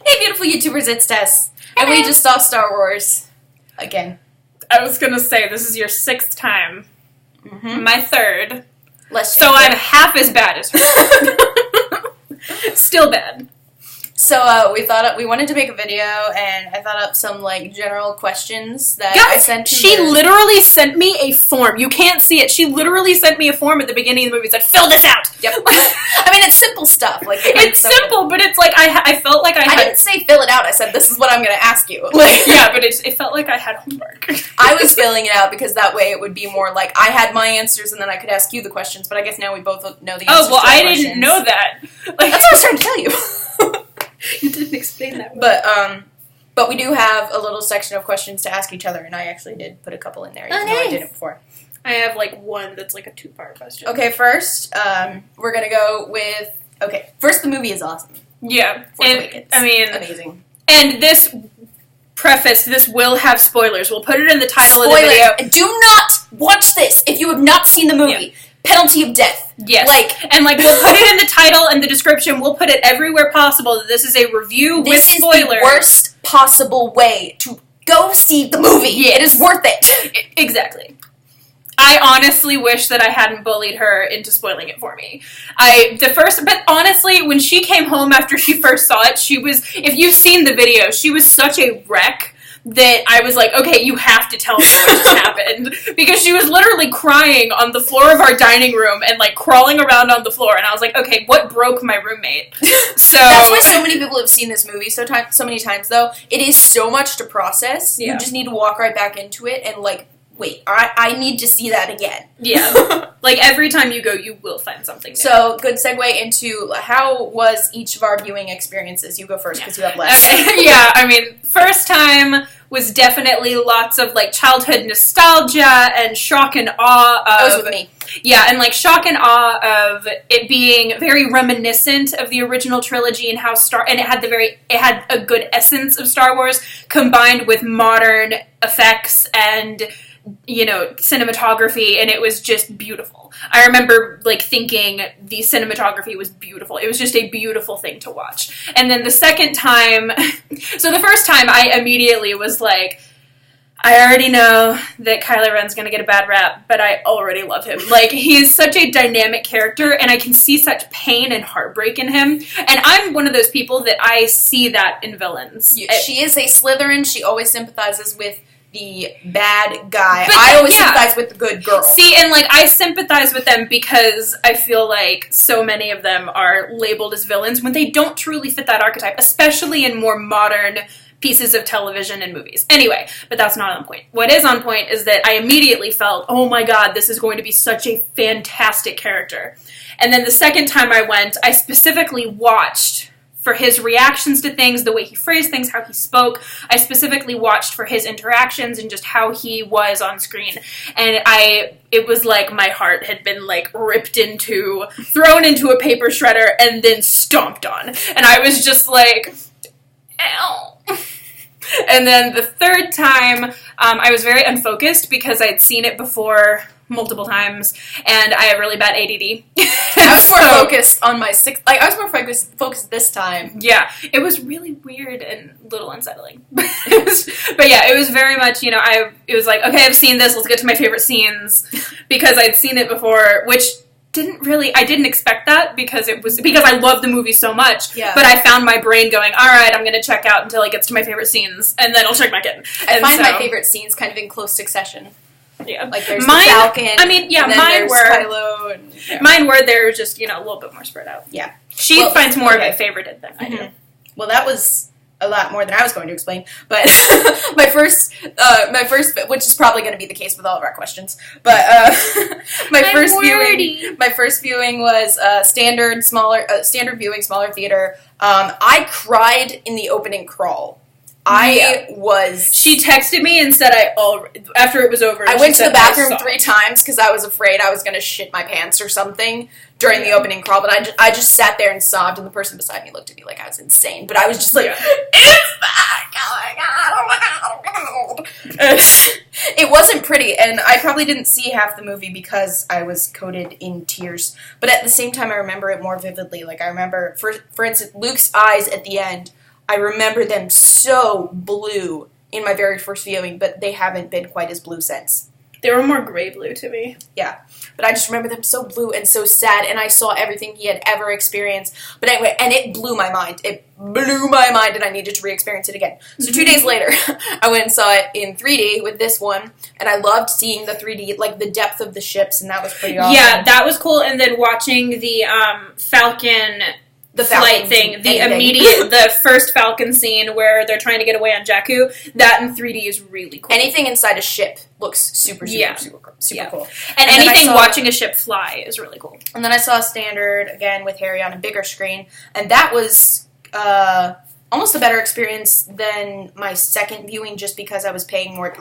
Hey, beautiful YouTubers, it's Tess. And we just saw Star Wars. Again. I was gonna say, this is your 6th time. Mm-hmm. My 3rd. So I'm half as bad as her. Still bad. So we wanted to make a video, and I thought up some general questions that I sent to She literally sent me a form. You can't see it. She literally sent me a form at the beginning of the movie. Said, "Fill this out." Yep. I mean, it's simple stuff. It's simple, but it's I felt like I didn't say fill it out. I said this is what I'm going to ask you. Yeah, but it felt like I had homework. I was filling it out because that way it would be more like I had my answers, and then I could ask you the questions. But I guess now we both know the answers. Oh well, I didn't know that. That's what I was trying to tell you. You didn't explain that well. But we do have a little section of questions to ask each other, and I actually did put a couple in there, even though I did it before. I have one that's a 2-part question. Okay, first, we're gonna go with first, the movie is awesome. Yeah, Awakens. I mean, amazing. And this will have spoilers. We'll put it in the title of the video. Do not watch this if you have not seen the movie. Yeah. Penalty of death. Yes. We'll put it in the title and the description. We'll put it everywhere possible that this is a review with spoilers. This is the worst possible way to go see the movie. Yeah. It is worth it. Exactly. I honestly wish that I hadn't bullied her into spoiling it for me. But honestly, when she came home after she first saw it, if you've seen the video, she was such a wreck that I was like, okay, you have to tell me what just happened. Because she was literally crying on the floor of our dining room and crawling around on the floor. And I was like, okay, what broke my roommate? So that's why so many people have seen this movie so many times, though. It is so much to process. Yeah. You just need to walk right back into it and wait, I need to see that again. Yeah. Every time you go, you will find something new. So, good segue into how was each of our viewing experiences? You go first because you have less. Okay. Yeah, I mean, first time was definitely lots of childhood nostalgia and shock and awe of... That was with me. Yeah, and shock and awe of it being very reminiscent of the original trilogy and how it had a good essence of Star Wars combined with modern effects and cinematography, and it was just beautiful. I remember thinking the cinematography was beautiful. It was just a beautiful thing to watch. And then the second time, so the first time I immediately was like, I already know that Kylo Ren's gonna get a bad rap, but I already love him. He is such a dynamic character, and I can see such pain and heartbreak in him. And I'm one of those people that I see that in villains. She is a Slytherin. She always sympathizes with the bad guy. I always sympathize with the good girl. See, and I sympathize with them because I feel like so many of them are labeled as villains when they don't truly fit that archetype, especially in more modern pieces of television and movies. Anyway, but that's not on point. What is on point is that I immediately felt, oh my god, this is going to be such a fantastic character. And then the second time I went, I specifically watched for his reactions to things, the way he phrased things, how he spoke. I specifically watched for his interactions and just how he was on screen. And it was like my heart had been ripped into, thrown into a paper shredder and then stomped on. And I was just like, ow. And then the third time, I was very unfocused because I'd seen it before multiple times, and I have really bad ADD. I was more focused on my I was more focused this time. Yeah, it was really weird and a little unsettling. But yeah, it was very much, it was like, okay, I've seen this, let's get to my favorite scenes, because I'd seen it before, which I didn't expect that because I love the movie so much, but I found my brain going, alright, I'm going to check out until it gets to my favorite scenes, and then I'll check back in. I find my favorite scenes kind of in close succession. Yeah. There's the Falcon. I mean, yeah, mine were Kylo. And, mine were they're just, a little bit more spread out. Yeah. She finds more of it favorited than I do. Well, that was a lot more than I was going to explain, but my first, which is probably going to be the case with all of our questions, but my first viewing was standard viewing, smaller theater. I cried in the opening crawl. She texted me and said after it was over. I went to the bathroom 3 times because I was afraid I was going to shit my pants or something during the opening crawl, but I just sat there and sobbed, and the person beside me looked at me like I was insane, but I was just like, it's back! Oh my god, oh my god, oh my god. It wasn't pretty, and I probably didn't see half the movie because I was coated in tears, but at the same time I remember it more vividly. I remember, for instance, Luke's eyes at the end I remember them so blue in my very first viewing, but they haven't been quite as blue since. They were more gray blue to me. Yeah. But I just remember them so blue and so sad, and I saw everything he had ever experienced. But anyway, and it blew my mind. It blew my mind, and I needed to re-experience it again. So 2 days later, I went and saw it in 3D with this one, and I loved seeing the 3D, like the depth of the ships, and that was pretty awesome. Yeah, that was cool. And then watching the Falcon... the flight thing, the first Falcon scene where they're trying to get away on Jakku, that in 3D is really cool. Anything inside a ship looks super cool. And anything watching a ship fly is really cool. And then I saw Standard, again, with Harry on a bigger screen, and that was almost a better experience than my second viewing just because I was paying more.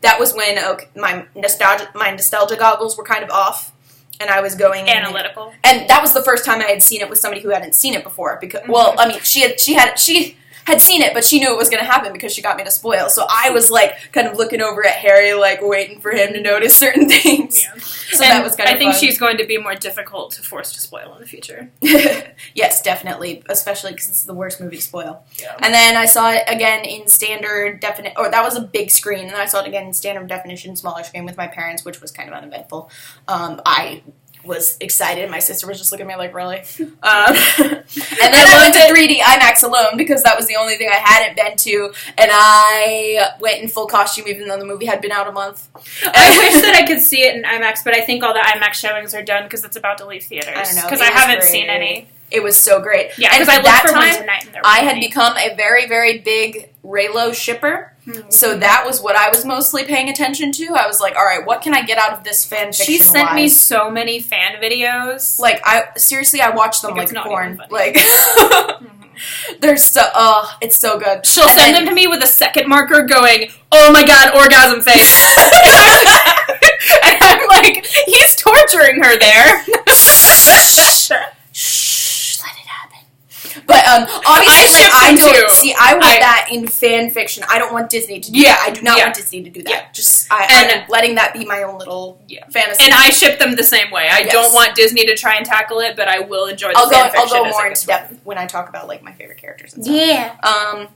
That was when my nostalgia goggles were kind of off. And I was going analytical, and that was the first time I had seen it with somebody who hadn't seen it before. Because, well, I mean, she had seen it, but she knew it was going to happen because she got me to spoil. So I was like, kind of looking over at Harry, like waiting for him to notice certain things. Yeah. So that was kind of. I think she's going to be more difficult to force to spoil in the future. Yes, definitely, especially because it's the worst movie to spoil. Yeah. And then I saw it again in standard definition, or that was a big screen, and then I saw it again in standard definition, smaller screen with my parents, which was kind of uneventful. I was excited. My sister was just looking at me like, really? And then I went to 3D IMAX alone because that was the only thing I hadn't been to, and I went in full costume even though the movie had been out a month. I wish that I could see it in IMAX, but I think all the IMAX showings are done because it's about to leave theaters. I don't know. Because I haven't seen any. It was so great. Yeah, because I looked for one tonight. And I had become a very, very big Reylo shipper. Mm-hmm. So that was what I was mostly paying attention to. I was like, all right, what can I get out of this fan fiction? She sent me so many fan videos. Like, I watched them like porn. Like, they're so, it's so good. She'll send them to me with a second marker going, oh my god, orgasm face. And I'm like, he's torturing her there. Shh, let it happen. But obviously, I don't see. I want that in fan fiction. I don't want Disney to do that. I do not want Disney to do that. Yeah. Just I'm letting that be my own little fantasy. And I ship them the same way. I don't want Disney to try and tackle it, but I will enjoy the fan fiction. I'll go more into depth when I talk about like my favorite characters and stuff. Yeah.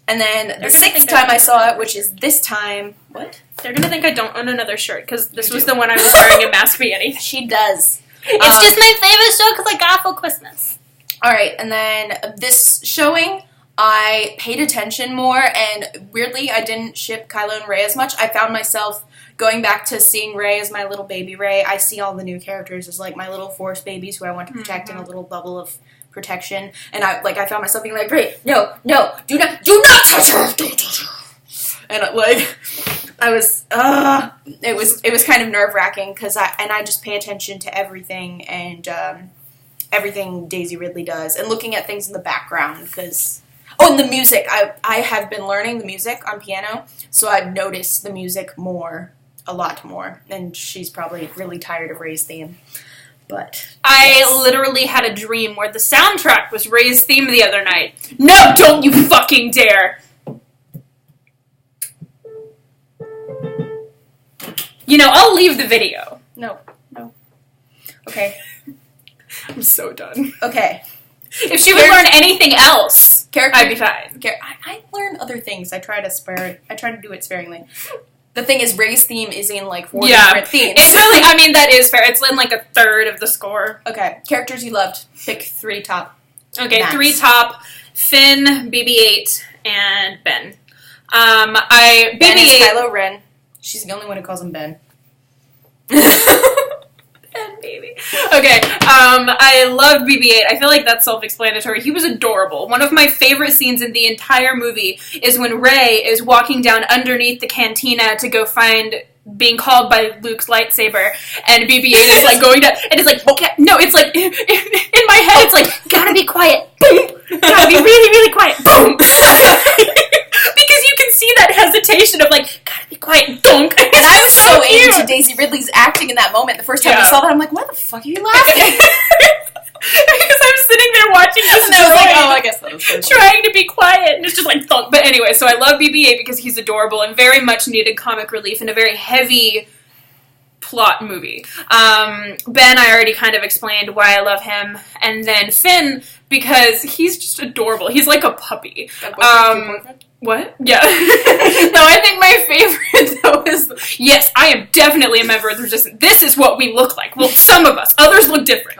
And then the sixth time I saw it, which is this time, what? They're gonna think I don't own another shirt because this was the one I was wearing in Mask Be Anything. She does. It's just my favorite show because I got for Christmas. Alright, and then this showing, I paid attention more, and weirdly, I didn't ship Kylo and Rey as much. I found myself going back to seeing Rey as my little baby Rey. I see all the new characters as like my little Force babies who I want to protect in a little bubble of protection. And I found myself being like, Rey, no, do not touch her! And I was, it was kind of nerve-wracking because I just pay attention to everything and everything Daisy Ridley does, and looking at things in the background because, and the music. I have been learning the music on piano, so I've noticed the music a lot more, and she's probably really tired of Rey's theme. But I literally had a dream where the soundtrack was Rey's theme the other night. No, don't you fucking dare! You know, I'll leave the video. No. Okay. I'm so done. Okay. If she would learn anything else, I'd be fine. I learn other things. I try to do it sparingly. The thing is, Rey's theme is in like 4 different themes. It's really, that is fair. It's in like a third of the score. Okay. Characters you loved. Pick 3 top. Okay, Max. 3 top. Finn, BB-8, and Ben. Ben is Kylo Ren. She's the only one who calls him Ben. Ben, baby. Okay, I loved BB-8. I feel like that's self-explanatory. He was adorable. One of my favorite scenes in the entire movie is when Rey is walking down underneath the cantina to go find being called by Luke's lightsaber, and BB-8 is like going down, and it's like, no, it's like, in my head, it's like, gotta be quiet, boom, gotta be really, really quiet, boom. Because you can see that hesitation of like, gotta be quiet, dunk. And I was so into Daisy Ridley's acting in that moment. The first time I saw that, I'm like, why the fuck are you laughing? Because I'm sitting there watching this and I was like, I guess that was so trying to be quiet, and it's just like thunk. But anyway, so I love BB-8 because he's adorable and very much needed comic relief in a very heavy plot movie. Ben, I already kind of explained why I love him. And then Finn, because he's just adorable. He's like a puppy. What? Yeah. No, I think my favorite, though, is... Yes, I am definitely a member of the Resistance. This is what we look like. Well, some of us. Others look different.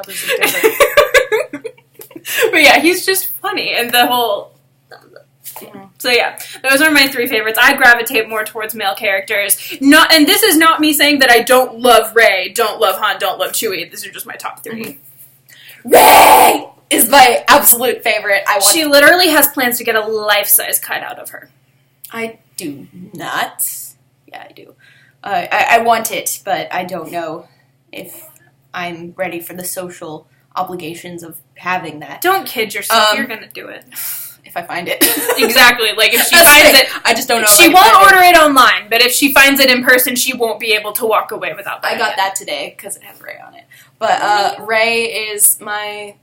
But yeah, he's just funny. And the whole... So yeah, those are my 3 favorites. I gravitate more towards male characters. And this is not me saying that I don't love Rey, don't love Han, don't love Chewie. These are just my top 3. Rey is my absolute favorite. She literally has plans to get a life-size cutout of her. I do not. Yeah, I do. I want it, but I don't know if I'm ready for the social obligations of having that. Don't kid yourself. You're gonna do it. If I find it. Exactly. Like, if she finds it... I just don't know. She won't order it online, but if she finds it in person, she won't be able to walk away without that. I got that today, because it has Rey on it. But Rey is my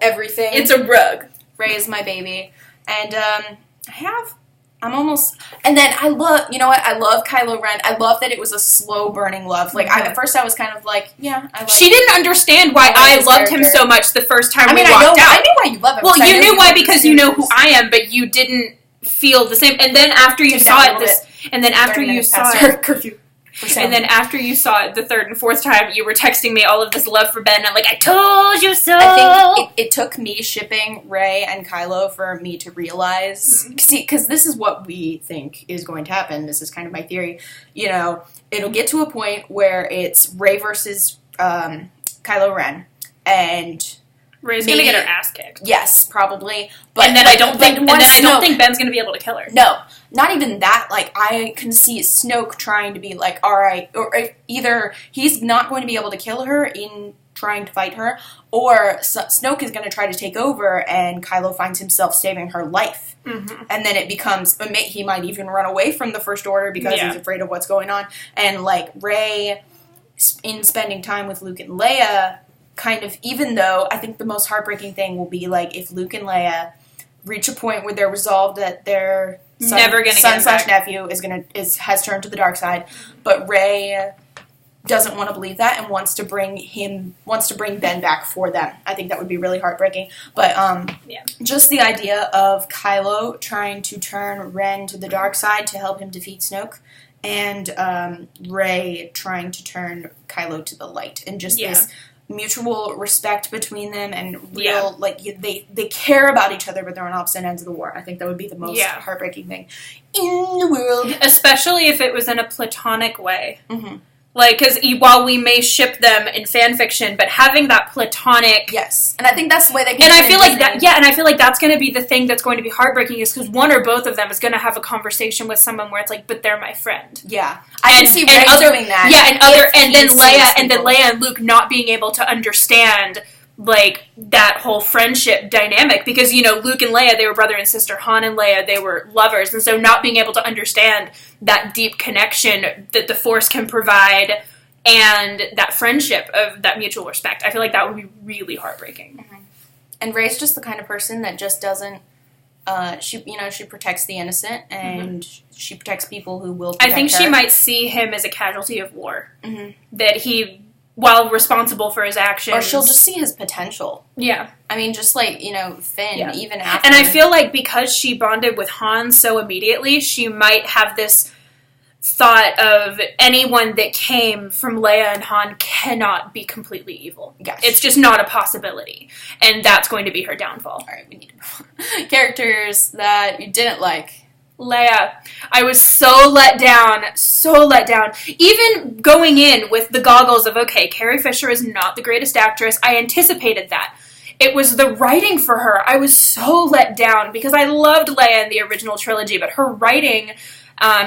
everything. It's a rug. Rey is my baby. And and then I love, you know what, I love Kylo Ren. I love that it was a slow burning love. Like, at first I was kind of like, yeah, I like She didn't understand why I loved him so much the first time we walked out. I knew why you love him. Well, you knew why because you know who I am, but you didn't feel the same. And then after you saw it, and then after you saw it, curfew. And then after you saw it the 3rd and 4th time, you were texting me all of this love for Ben, and I'm like, I told you so! I think it took me shipping Rey and Kylo for me to realize... See, because this is what we think is going to happen. This is kind of my theory. You know, it'll get to a point where it's Rey versus Kylo Ren, and... Rey's gonna get her ass kicked. Yes, probably. But and then I don't think Ben's gonna be able to kill her. No, not even that. Like, I can see Snoke trying to be like, all right, or either he's not going to be able to kill her in trying to fight her, or Snoke is going to try to take over, and Kylo finds himself saving her life, and then it becomes he might even run away from the First Order because he's afraid of what's going on, and like Rey, in spending time with Luke and Leia. Kind of, even though I think the most heartbreaking thing will be like if Luke and Leia reach a point where they're resolved that their son/nephew has turned to the dark side, but Rey doesn't want to believe that and wants to bring Ben back for them. I think that would be really heartbreaking. But just the idea of Kylo trying to turn Ren to the dark side to help him defeat Snoke, and Rey trying to turn Kylo to the light, and just this mutual respect between them, and real they care about each other, but they're on opposite ends of the war. I think that would be the most heartbreaking thing in the world, especially if it was in a platonic way. Like, because while we may ship them in fan fiction, but having that platonic... Yes. And I think that's the way they can... And I feel like that... Yeah, and I feel like that's going to be the thing that's going to be heartbreaking, is because one or both of them is going to have a conversation with someone where it's like, but they're my friend. Yeah. I can see Rey doing that. Yeah, and then Leia and Luke not being able to understand... like, that whole friendship dynamic, because, you know, Luke and Leia, they were brother and sister. Han and Leia, they were lovers, and so not being able to understand that deep connection that the Force can provide, and that friendship of that mutual respect, I feel like that would be really heartbreaking. And Rey's just the kind of person that just doesn't, she protects the innocent, and she protects people who will protect her. I think she might see him as a casualty of war. That he... while responsible for his actions. Or she'll just see his potential. Yeah. I mean, just like, Finn, even after... And I feel like because she bonded with Han so immediately, she might have this thought of anyone that came from Leia and Han cannot be completely evil. Yes. It's just not a possibility. And that's going to be her downfall. All right, we need to move on. Characters that you didn't like. Leia. I was so let down. Even going in with the goggles of, okay, Carrie Fisher is not the greatest actress. I anticipated that. It was the writing for her. I was so let down because I loved Leia in the original trilogy, but her writing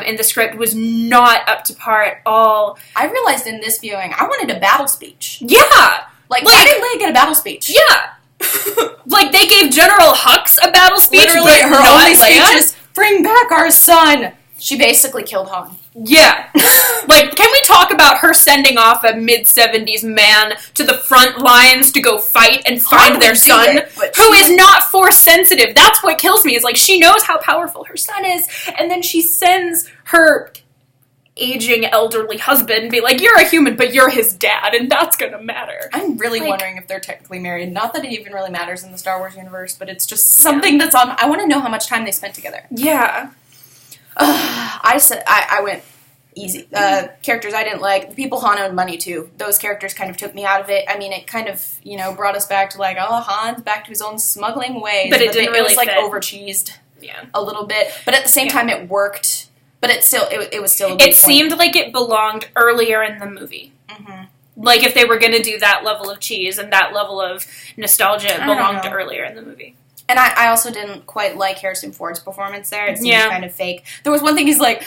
in the script was not up to par at all. I realized in this viewing, I wanted a battle speech. Yeah! Like why did Leia get a battle speech? Yeah! Like, they gave General Hux a battle speech, literally, but her not only Leia. speech is, bring back our son! She basically killed Han. Yeah. Like, can we talk about her sending off a mid-70s man to the front lines to go fight and find their son, who is not Force-sensitive? That's what kills me, is like, she knows how powerful her son is, and then she sends her aging elderly husband be like, you're a human, but you're his dad, and that's gonna matter. I'm really wondering if they're technically married. Not that it even really matters in the Star Wars universe, but it's just something that's on. I want to know how much time they spent together. Yeah. I went easy. Characters I didn't like. The people Han owed money to. Those characters kind of took me out of it. I mean, it kind of, brought us back to like, Han's back to his own smuggling ways. But it didn't really it was fit. Over-cheesed a little bit. But at the same time, it worked. But it was still a good It seemed like it belonged earlier in the movie. Mm-hmm. Like, if they were going to do that level of cheese and that level of nostalgia, it belonged earlier in the movie. And I also didn't quite like Harrison Ford's performance there. It seemed kind of fake. There was one thing he's like,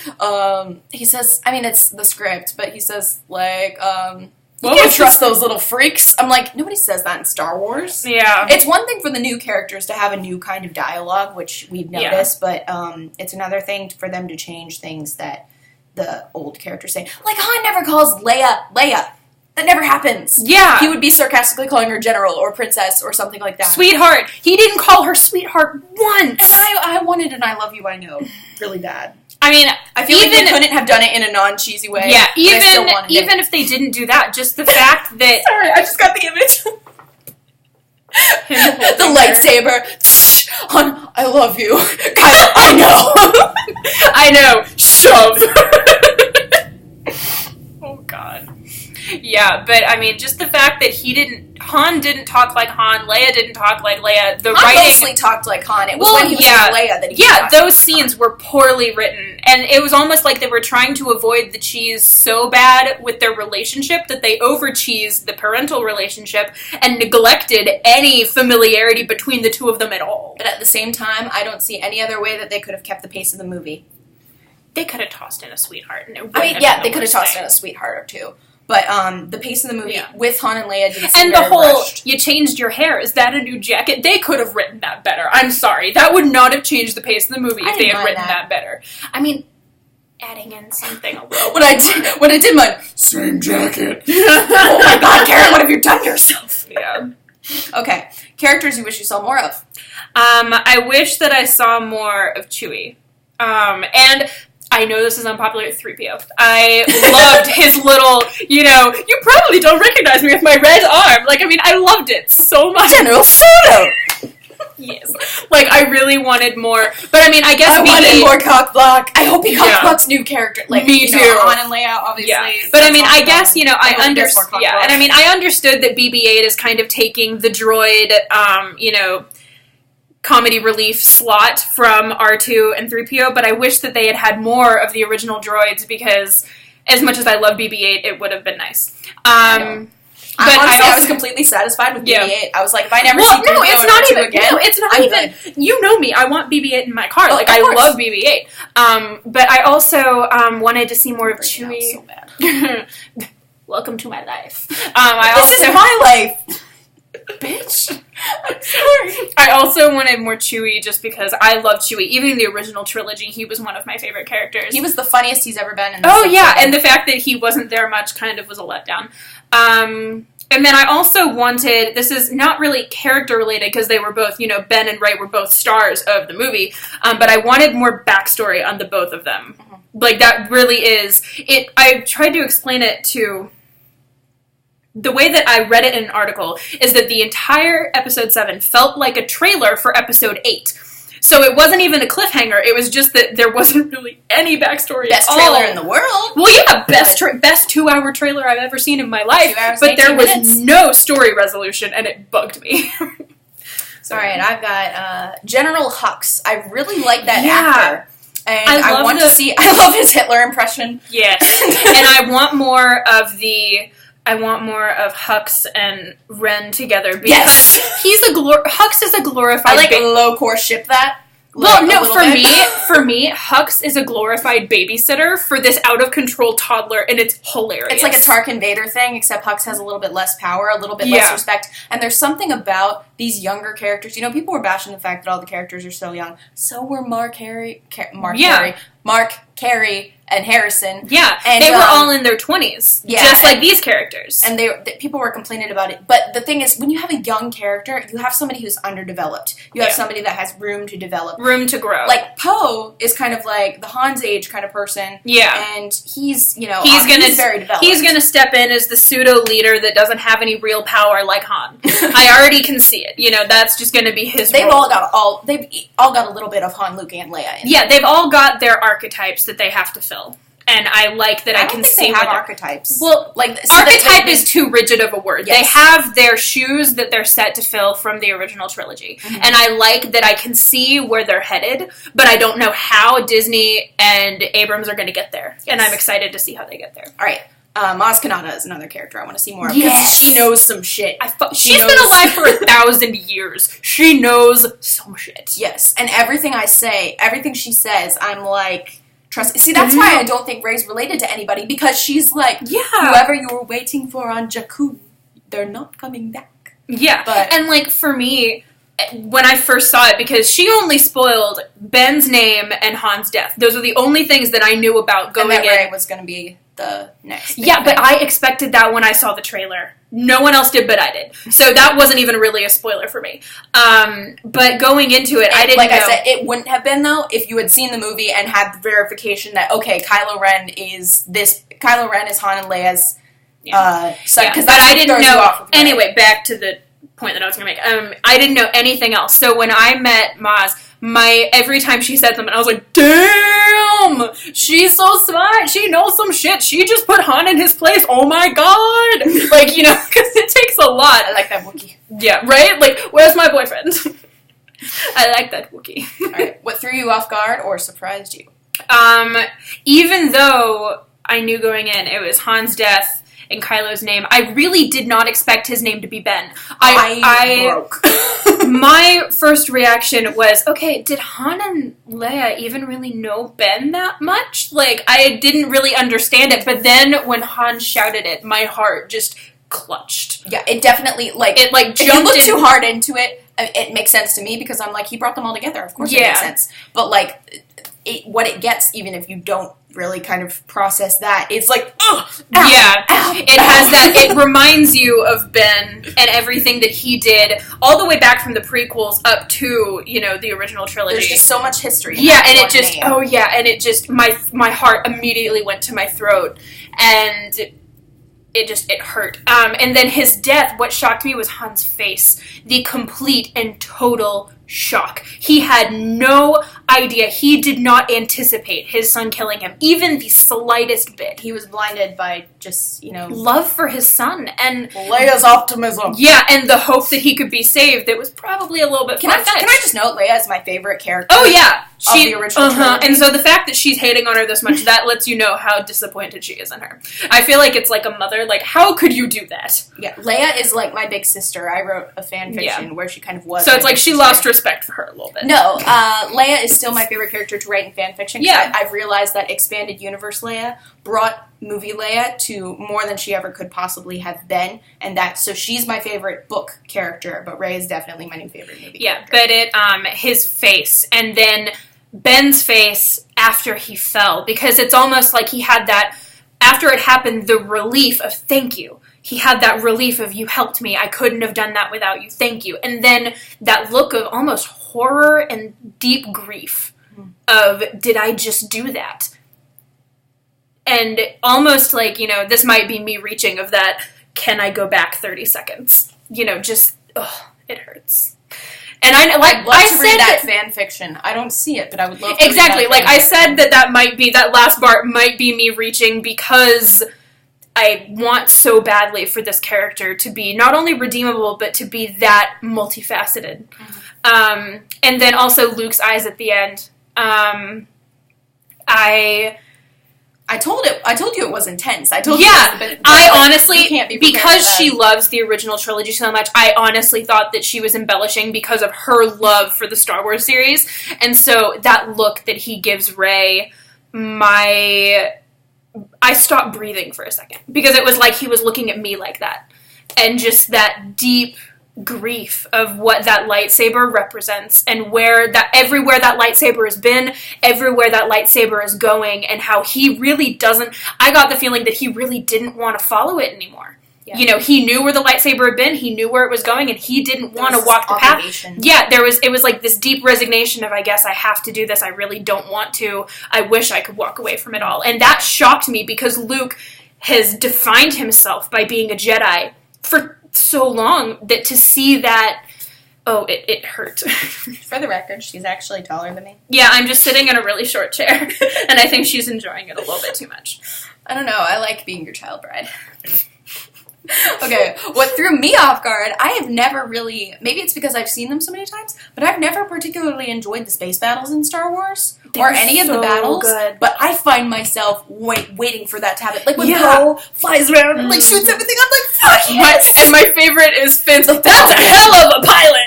he says, I mean, it's the script, but he says, like, you can't trust those little freaks. I'm like, nobody says that in Star Wars. Yeah. It's one thing for the new characters to have a new kind of dialogue, which we've noticed, but it's another thing for them to change things that the old characters say. Like, Han never calls Leia. That never happens. Yeah. He would be sarcastically calling her general or princess or something like that. Sweetheart. He didn't call her sweetheart once. And I wanted an I love you, I know really bad. I mean, I feel like they couldn't have done it in a non-cheesy way. Yeah, even if they didn't do that, just the fact that... Sorry, I just got the image. The lightsaber. Han, I love you. I know. I know. Shove. Oh, God. Yeah, but I mean, just the fact that Han didn't talk like Han, Leia didn't talk like Leia. The Han writing mostly talked like Han. It was when he was with Leia that he those scenes were poorly written, and it was almost like they were trying to avoid the cheese so bad with their relationship that they over-cheesed the parental relationship and neglected any familiarity between the two of them at all. But at the same time, I don't see any other way that they could have kept the pace of the movie. They could have tossed in a sweetheart. And they could have tossed in a sweetheart or two. But the pace of the movie with Han and Leia didn't seem and the whole, rushed. You changed your hair, is that a new jacket? They could have written that better. I'm sorry. That would not have changed the pace of the movie if they had written that better. I mean, adding in something a little when I did my same jacket. Oh my God, Karen, what have you done to yourself? Yeah. Okay. Characters you wish you saw more of. I wish that I saw more of Chewie. And I know this is unpopular at 3PO. I loved his little, you probably don't recognize me with my red arm. Like, I mean, I loved it so much. General Soto! Yes. Like, I really wanted more. But, I mean, I guess I wanted more cock block. I hope he cock blocks new character. Like, me too. Han and Leia, obviously. Yeah. But, I mean, I guess, I understood. Yeah. And, I mean, I understood that BB-8 is kind of taking the droid, comedy relief slot from R2 and 3PO, but I wish that they had had more of the original droids because as much as I love BB-8, it would have been nice. But I was completely satisfied with BB-8. I was like, if I never see 3PO it's not even, again, no, it's not even. Good. You know me. I want BB-8 in my car. Like, I love BB-8. But I also wanted to see more of Chewie. So bad. Welcome to my life. This is my life. Bitch. I'm sorry. I also wanted more Chewie just because I love Chewie. Even in the original trilogy, he was one of my favorite characters. He was the funniest he's ever been in and the fact that he wasn't there much kind of was a letdown. And then I also wanted, this is not really character related because they were both, Ben and Rey were both stars of the movie, but I wanted more backstory on the both of them. Mm-hmm. Like, that really is, I tried to explain it to... The way that I read it in an article is that the entire episode 7 felt like a trailer for episode 8. So it wasn't even a cliffhanger. It was just that there wasn't really any backstory at all. Best trailer in the world. Well, yeah, best 2-hour trailer I've ever seen in my life. But there was no story resolution, and it bugged me. All right, I've got General Hux. I really like that actor. And I love his Hitler impression. Yes. And I want more of Hux and Ren together because Hux is a glorified. I like low-core ship that. Well, no, for me, Hux is a glorified babysitter for this out-of-control toddler, and it's hilarious. It's like a Tarkin Vader thing, except Hux has a little bit less power, a little bit less respect, and there's something about these younger characters. People were bashing the fact that all the characters are so young. So were Mark Carey, and Harrison. Yeah, and they were all in their 20s, just like these characters. And people were complaining about it. But the thing is, when you have a young character, you have somebody who's underdeveloped. You have somebody that has room to develop. Room to grow. Like, Poe is kind of like the Hans age kind of person. Yeah. And he's, he's very developed. He's going to step in as the pseudo-leader that doesn't have any real power like Han. I already can see it. That's just going to be his They've role. They've all got a little bit of Han, Luke, and Leia in Yeah, they've all got their archetypes that they have to fill. And I like that I can see they have archetypes. Well, archetype is too rigid of a word. Yes. They have their shoes that they're set to fill from the original trilogy. Mm-hmm. And I like that I can see where they're headed, but I don't know how Disney and Abrams are going to get there. Yes. And I'm excited to see how they get there. All right. Maz Kanata is another character I want to see more of. Yes! She knows some shit. She's been alive for 1,000 years. She knows some shit. Yes. And everything she says, I'm like... Trust. See, that's why I don't think Rey's related to anybody, because she's like, whoever you were waiting for on Jakku, they're not coming back. Yeah, and for me, when I first saw it, because she only spoiled Ben's name and Han's death. Those are the only things that I knew about going in. And that Rey was going to be the next thing. Yeah, but I expected that when I saw the trailer. No one else did, but I did. So that wasn't even really a spoiler for me. But going into it, I didn't know. Like I said, it wouldn't have been, though, if you had seen the movie and had the verification that, okay, Kylo Ren is Han and Leia's son. Because I didn't know. Anyway, back to the point that I was going to make. I didn't know anything else. So when I met Maz, every time she said something, I was like, damn! She's so smart! She knows some shit! She just put Han in his place! Oh my god! Because it takes a lot. I like that Wookiee. Yeah, right? Where's my boyfriend? I like that Wookiee. Alright, what threw you off guard or surprised you? Even though I knew going in it was Han's death and Kylo's name, I really did not expect his name to be Ben. I broke. My first reaction was, okay, did Han and Leia even really know Ben that much? I didn't really understand it, but then when Han shouted it, my heart just clutched. Yeah, it definitely, jumped if you look too hard into it, it makes sense to me, because I'm like, he brought them all together, of course it makes sense. But, what it gets, even if you don't really kind of process that, it's like, ugh! It has that, it reminds you of Ben and everything that he did, all the way back from the prequels up to, the original trilogy. There's just so much history in and it just, my heart immediately went to my throat, and it hurt. And then his death, what shocked me was Han's face. The complete and total shock. He had no idea. He did not anticipate his son killing him, even the slightest bit. He was blinded by just, love for his son and Leia's optimism. Yeah, and the hope that he could be saved. That was probably a little bit far-fetched. Can I just note, Leia is my favorite character. Oh yeah, of the original trilogy. And so the fact that she's hating on her this much, that lets you know how disappointed she is in her. I feel like it's like a mother. How could you do that? Yeah, Leia is like my big sister. I wrote a fan fiction where she kind of was. So it's like she lost respect for her a little bit. No, Leia is still my favorite character to write in fan fiction. Yeah, I've realized that expanded universe Leia brought movie Leia to more than she ever could possibly have been, and so she's my favorite book character, but Rey is definitely my new favorite movie character. But his face, and then Ben's face after he fell, because it's almost like he had that, after it happened, the relief of thank you. He had that relief of, you helped me, I couldn't have done that without you, thank you. And then that look of almost horror and deep grief of, did I just do that? And almost like, this might be me reaching of that, can I go back 30 seconds? It hurts. And I'd love to read that fan fiction. I don't see it, but I would love to read that. I said that last part might be me reaching, because I want so badly for this character to be not only redeemable, but to be that multifaceted. Mm-hmm. And then also Luke's eyes at the end. I told you it was intense. I told you. Yeah, I honestly, because she loves the original trilogy so much, I honestly thought that she was embellishing because of her love for the Star Wars series. And so that look that he gives Rey, I stopped breathing for a second, because it was like he was looking at me like that. And just that deep grief of what that lightsaber represents and everywhere that lightsaber has been, everywhere that lightsaber is going, and how he really doesn't. I got the feeling that he really didn't want to follow it anymore. Yeah. You know, he knew where the lightsaber had been, he knew where it was going, and he didn't want to walk the path. Yeah, it was like this deep resignation of, I guess I have to do this, I really don't want to, I wish I could walk away from it all. And that shocked me, because Luke has defined himself by being a Jedi for so long, that to see that, it hurt. For the record, she's actually taller than me. Yeah, I'm just sitting in a really short chair, and I think she's enjoying it a little bit too much. I don't know, I like being your child bride. Okay, what threw me off guard, I have never really, maybe it's because I've seen them so many times, but I've never particularly enjoyed the space battles in Star Wars, or any of the battles, but I find myself waiting for that to happen. Like, when Poe flies around and, like, shoots everything, I'm like, fuck yes! And my favorite is Finn's, like, that's a hell of a pilot!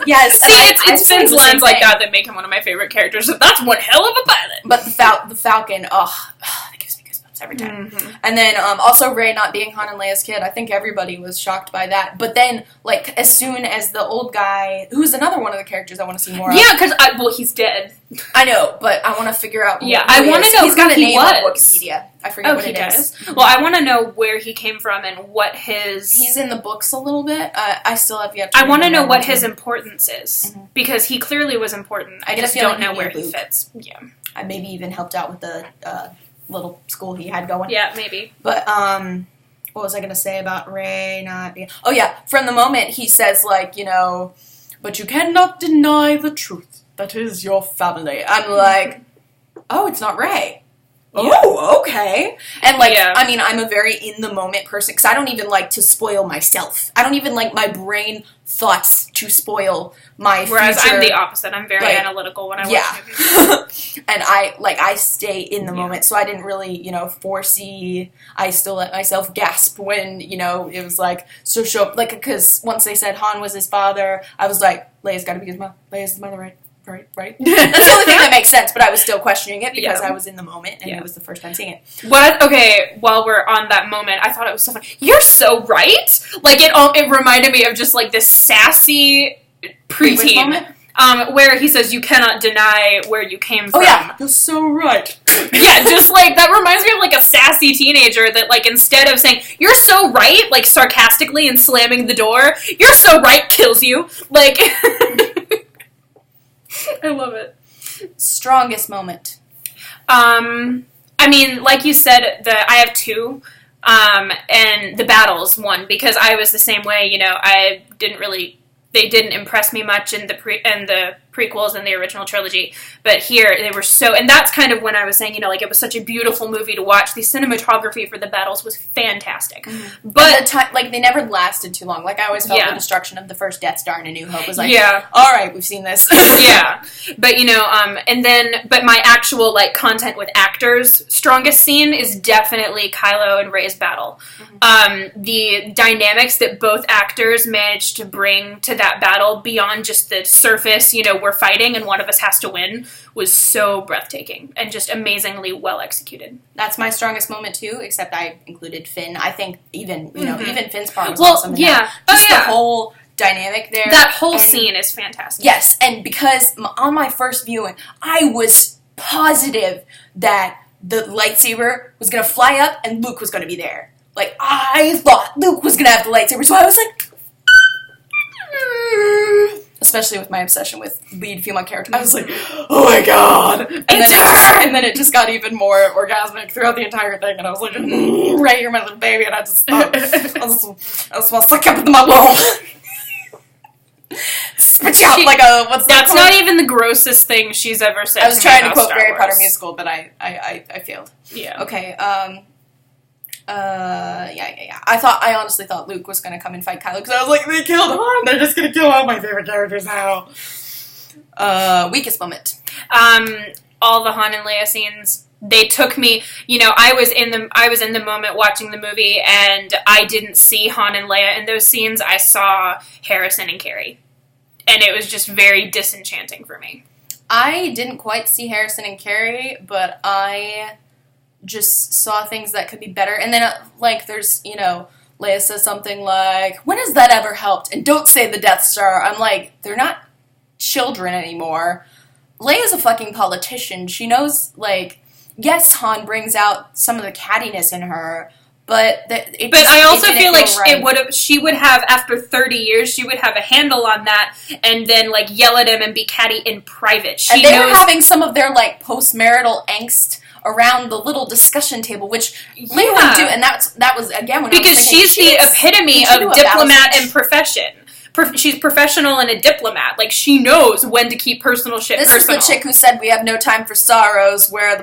Yes. See, it's Finn's lines like that make him one of my favorite characters, so that's one hell of a pilot! But the Falcon, that gives me goosebumps every time. Mm-hmm. And then, also Rey not being Han and Leia's kid, I think everybody was shocked by that. But then, like, as soon as the old guy, who's another one of the characters I want to see more of. Yeah, because, he's dead. I know, but I want to figure out I want to know He's got a name on was. Wikipedia. I forget what it is. Well, I want to know where he came from and what his... He's in the books a little bit. I still have yet to... I want to know what his importance is, because he clearly was important. I just don't know where he fits. Yeah. I maybe even helped out with the little school he had going. Yeah, maybe. But, what was I going to say about Rey not being... Oh, yeah. From the moment he says, like, you know, but you cannot deny the truth. That is your family. I'm like, oh, it's not Rey. Oh, okay. And, like, I mean, I'm a very in-the-moment person, because I don't even like to spoil myself. I don't even like my brain thoughts to spoil my Whereas future. I'm the opposite. I'm very analytical when I watch movies. And I stay in the moment, so I didn't really, foresee. I still let myself gasp when, it was like, so show, like, because once they said Han was his father, I was like, Leia's gotta be his mother. Leia's his mother, right? Right. That's the only thing that makes sense, but I was still questioning it because I was in the moment and it was the first time seeing it. Okay, while we're on that moment, I thought it was so funny. You're so right! Like, it reminded me of just, like, this sassy preteen. Where he says, you cannot deny where you came from. Oh, yeah. You're so right. Yeah, just, like, that reminds me of, like, a sassy teenager that, like, instead of saying, you're so right, like, sarcastically and slamming the door, you're so right, kills you. Like... I love it. Strongest moment. I mean, like you said, I have two. And the battles one, because I was the same way. They didn't impress me much in the prequels and the original trilogy, but here they were so, and that's kind of when I was saying, it was such a beautiful movie to watch. The cinematography for the battles was fantastic, but they never lasted too long. Like, I always felt the destruction of the first Death Star in A New Hope was like, all right, we've seen this. Yeah, but but my actual, like, content with actors strongest scene is definitely Kylo and Rey's battle. The dynamics that both actors managed to bring to that battle beyond just the surface, we're fighting and one of us has to win, was so breathtaking and just amazingly well executed. That's my strongest moment too, except I included Finn. I think even Finn's part was awesome. Just the whole dynamic there. That whole scene is fantastic. Yes, and because on my first viewing, I was positive that the lightsaber was going to fly up and Luke was going to be there. Like, I thought Luke was going to have the lightsaber, so I was like... Especially with my obsession with lead female character. I was like, oh my god! And then it just got even more orgasmic throughout the entire thing, and I was like, right here, my little baby, and I just want to suck up into my wall. Spit you out like a, what's that That's not even the grossest thing she's ever said. I was trying to quote Harry Potter musical, but I failed. Yeah. Okay, I honestly thought Luke was going to come and fight Kylo, because I was like, they killed Han, they're just going to kill all my favorite characters now. Weakest moment. All the Han and Leia scenes, they took me, I was in the moment watching the movie, and I didn't see Han and Leia in those scenes. I saw Harrison and Carrie, and it was just very disenchanting for me. I didn't quite see Harrison and Carrie, but I just saw things that could be better. And then, there's, Leia says something like, when has that ever helped? And don't say the Death Star. I'm like, they're not children anymore. Leia's a fucking politician. She knows, like, yes, Han brings out some of the cattiness in her, but I also feel like she would have, after 30 years, she would have a handle on that, and then, like, yell at him and be catty in private. And they were having some of their, like, post-marital angst around the little discussion table, which Leia would do, and that was again when because she's the epitome of diplomat and profession. She's professional and a diplomat. Like, she knows when to keep personal shit personal. This is the chick who said we have no time for sorrows, where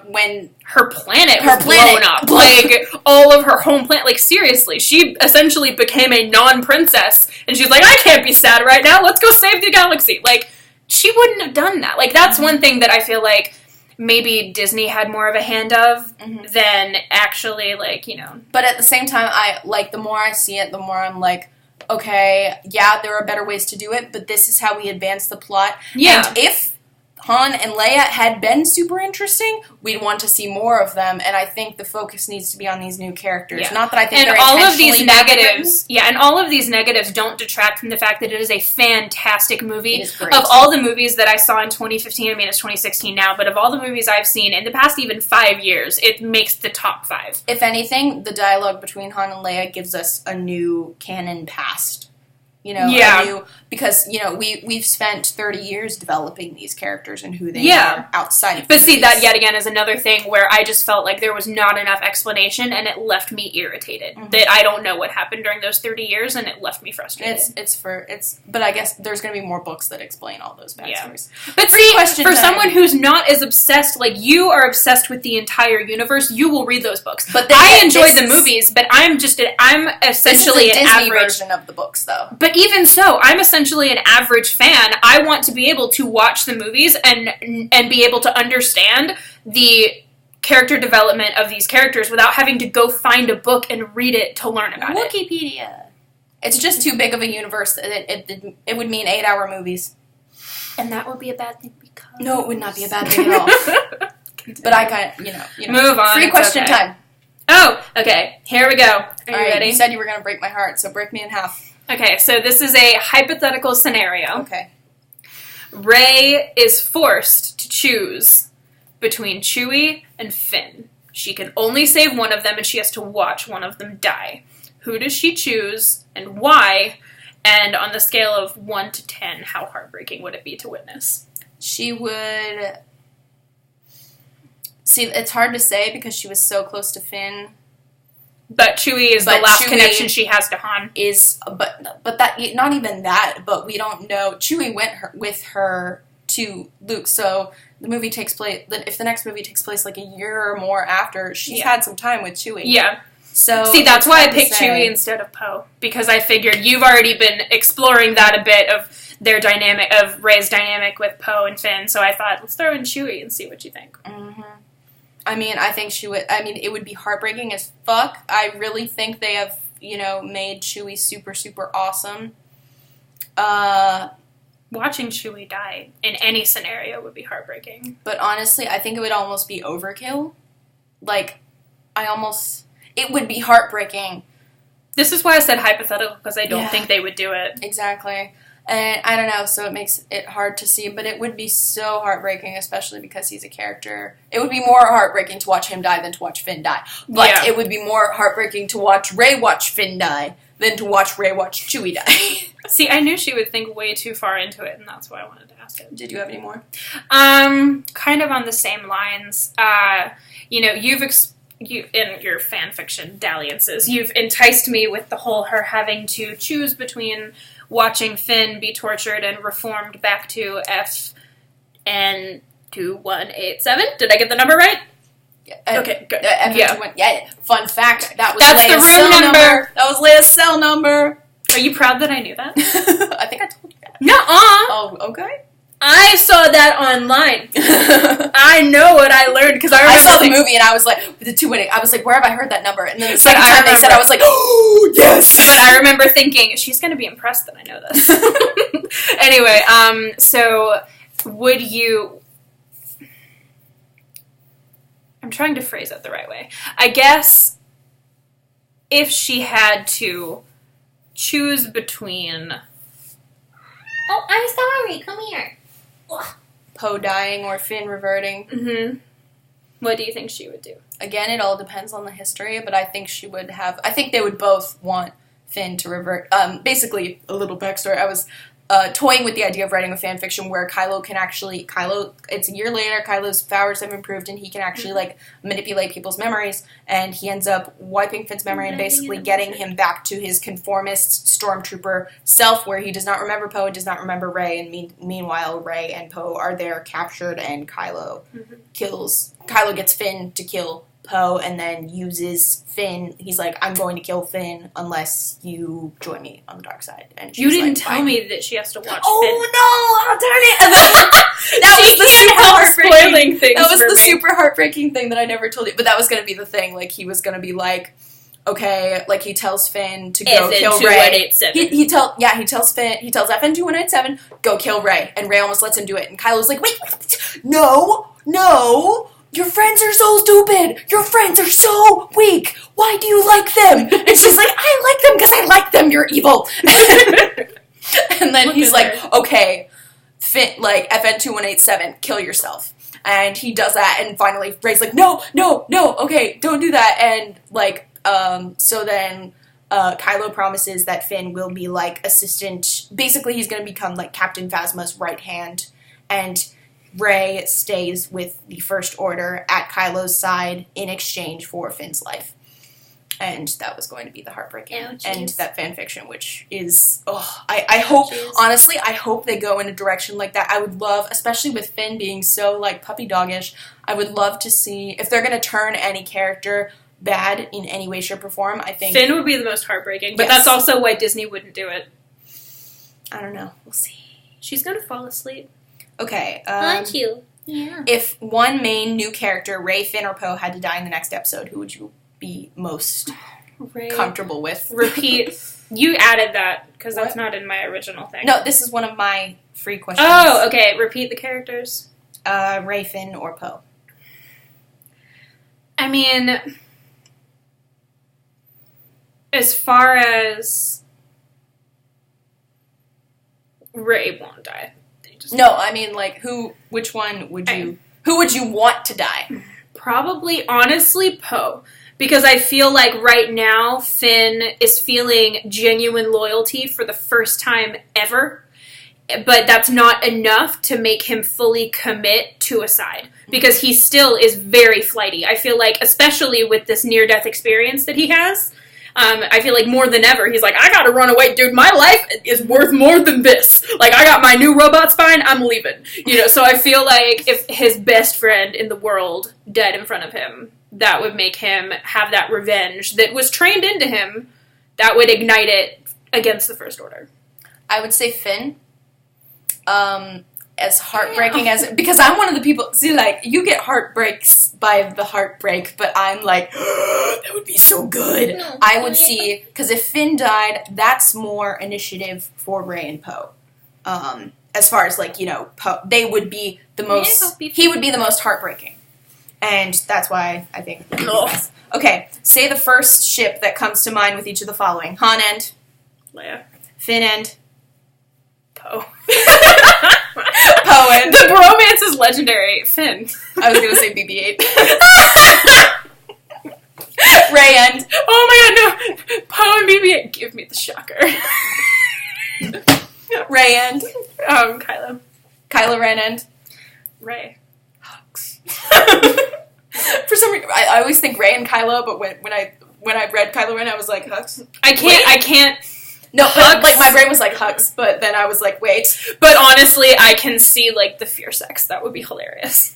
when her planet was blown up. Like, all of her home planet. Like, seriously, she essentially became a non-princess, and she's like, I can't be sad right now, let's go save the galaxy. Like, she wouldn't have done that. Like, that's one thing that I feel like maybe Disney had more of a hand of than actually, like, But at the same time, the more I see it, the more I'm like, okay, yeah, there are better ways to do it, but this is how we advance the plot. Yeah. And if Han and Leia had been super interesting, we'd want to see more of them, and I think the focus needs to be on these new characters. Yeah. Not that I think and they're all of intentionally these negatives, and all of these negatives don't detract from the fact that it is a fantastic movie. It is great. Of all the movies that I saw in 2015, I mean it's 2016 now, but of all the movies I've seen in the past even 5 years, it makes the top 5. If anything, the dialogue between Han and Leia gives us a new canon past. Because we've spent 30 years developing these characters and who they are outside of But see, that yet again is another thing where I just felt like there was not enough explanation, and it left me irritated. That I don't know what happened during those 30 years, and it left me frustrated. But I guess there's going to be more books that explain all those backstories. But see, for someone who's not as obsessed, like you are obsessed with the entire universe, you will read those books. But I enjoy the movies, but I'm essentially an average version of the books, though. But even so, I'm essentially an average fan. I want to be able to watch the movies and be able to understand the character development of these characters without having to go find a book and read it to learn about it. Wikipedia. It's just too big of a universe. It would mean 8-hour movies. And that would be a bad thing because... No, it would not be a bad thing at all. But I kind of, Move on. Free question time. Oh, okay. Here we go. Are you ready? You said you were going to break my heart, so break me in half. Okay, so this is a hypothetical scenario. Okay. Rey is forced to choose between Chewie and Finn. She can only save one of them, and she has to watch one of them die. Who does she choose, and why? And on the scale of 1 to 10, how heartbreaking would it be to witness? She would... See, it's hard to say because she was so close to Finn. But Chewie is the last connection she has to Han. But that, not even that, but we don't know. Chewie went with her to Luke, so the movie takes place, if the next movie takes place like a year or more after, she's had some time with Chewie. Yeah. So see, that's why I picked Chewie instead of Poe, because I figured you've already been exploring that a bit of their dynamic, of Rey's dynamic with Poe and Finn, so I thought, let's throw in Chewie and see what you think. Mm-hmm. I mean, I think it would be heartbreaking as fuck. I really think they have, made Chewie super, super awesome. Watching Chewie die in any scenario would be heartbreaking. But honestly, I think it would almost be overkill. Like, it would be heartbreaking. This is why I said hypothetical, because I don't think they would do it. Exactly. And I don't know, so it makes it hard to see, but it would be so heartbreaking, especially because he's a character. It would be more heartbreaking to watch him die than to watch Finn die. But it would be more heartbreaking to watch Rey watch Finn die than to watch Rey watch Chewie die. See, I knew she would think way too far into it, and that's why I wanted to ask it. Did you have any more? Kind of on the same lines. You in your fan fiction dalliances, you've enticed me with the whole her having to choose between watching Finn be tortured and reformed back to FN 2187. Did I get the number right? Okay, good. Fun fact, that's Leia's the room number. That was Leia's cell number. Are you proud that I knew that? I think I told you that. Nuh-uh. Oh, okay. I saw that online. I know what I learned because I saw the movie and I was like, with the 218. I was like, where have I heard that number? And then the second time they said, I was like, oh yes. But I remember thinking, she's going to be impressed that I know this. Anyway, so would you? I'm trying to phrase it the right way. I guess if she had to choose between... Oh, I'm sorry. Come here. Poe dying or Finn reverting. Mm-hmm. What do you think she would do? Again, it all depends on the history, but I think she would have... I think they would both want Finn to revert. Basically, a little backstory. I was toying with the idea of writing a fan fiction where Kylo can actually... it's a year later, Kylo's powers have improved, and he can actually, like, manipulate people's memories, and he ends up wiping Finn's memory and basically getting him back to his conformist stormtrooper self, where he does not remember Poe, does not remember Rey, and meanwhile, Rey and Poe are there captured, and Kylo gets Finn to kill Poe, and then uses Finn. He's like, I'm going to kill Finn unless you join me on the dark side. And you didn't tell me that she has to watch Finn. Oh no! Darn it! That was the super heartbreaking thing that I never told you. But that was going to be the thing. Like, he was going to be like, okay, like, he tells Finn to go kill Rey. He tells FN2187, go kill Rey. And Rey almost lets him do it. And Kylo's like, wait, no! Your friends are so stupid! Your friends are so weak! Why do you like them? And she's like, I like them because I like them, you're evil! And then he's like, okay, FN2187, kill yourself. And he does that, and finally Rey's like, no, okay, don't do that. And, like, so then Kylo promises that Finn will be, like, assistant. Basically, he's going to become, like, Captain Phasma's right hand. And Rey stays with the First Order at Kylo's side in exchange for Finn's life. And that was going to be the heartbreaking end, that fanfiction, which is, I hope, honestly, I hope they go in a direction like that. I would love, especially with Finn being so, like, puppy doggish, I would love to see, if they're going to turn any character bad in any way, shape, or form, I think... Finn would be the most heartbreaking, but that's also why Disney wouldn't do it. I don't know. We'll see. She's going to fall asleep. Okay. Aren't you? Yeah. If one main new character, Rey, Finn, or Poe, had to die in the next episode, who would you be most comfortable with? Repeat. You added that, because that's not in my original thing. No, this is one of my free questions. Oh, okay. Repeat the characters. Rey, Finn, or Poe. I mean, as far as Rey won't die. No, I mean, like, which one would you, who would you want to die? Probably, honestly, Poe. Because I feel like right now, Finn is feeling genuine loyalty for the first time ever. But that's not enough to make him fully commit to a side. Because he still is very flighty. I feel like, especially with this near-death experience that he has, I feel like more than ever, he's like, I gotta run away, dude, my life is worth more than this. Like, I got my new robot spine, I'm leaving. You know, so I feel like if his best friend in the world dead in front of him, that would make him have that revenge that was trained into him, that would ignite it against the First Order. I would say Finn. As heartbreaking as it, because I'm one of the people, see, like, you get heartbreaks by the heartbreak, but I'm like, that would be so good. No, I would see, because if Finn died, that's more initiative for Rey and Poe. As far as, like, you know, Poe, they would be the most, he would be the most heartbreaking. And that's why I think it would be best. Okay, say the first ship that comes to mind with each of the following. Han and Leia. Finn and Poe. Poe and... The bromance is legendary. Finn. I was going to say BB-8. Rey and... Oh my god, no! Poe and BB-8. Give me the shocker. Rey and... Kylo. Kylo Ren and... Rey. Hux. For some reason, I always think Rey and Kylo, but when I read Kylo Ren, I was like, Hux? I can't... No, but, like, my brain was like, Hux, but then I was like, wait. But honestly, I can see, like, the fear sex. That would be hilarious.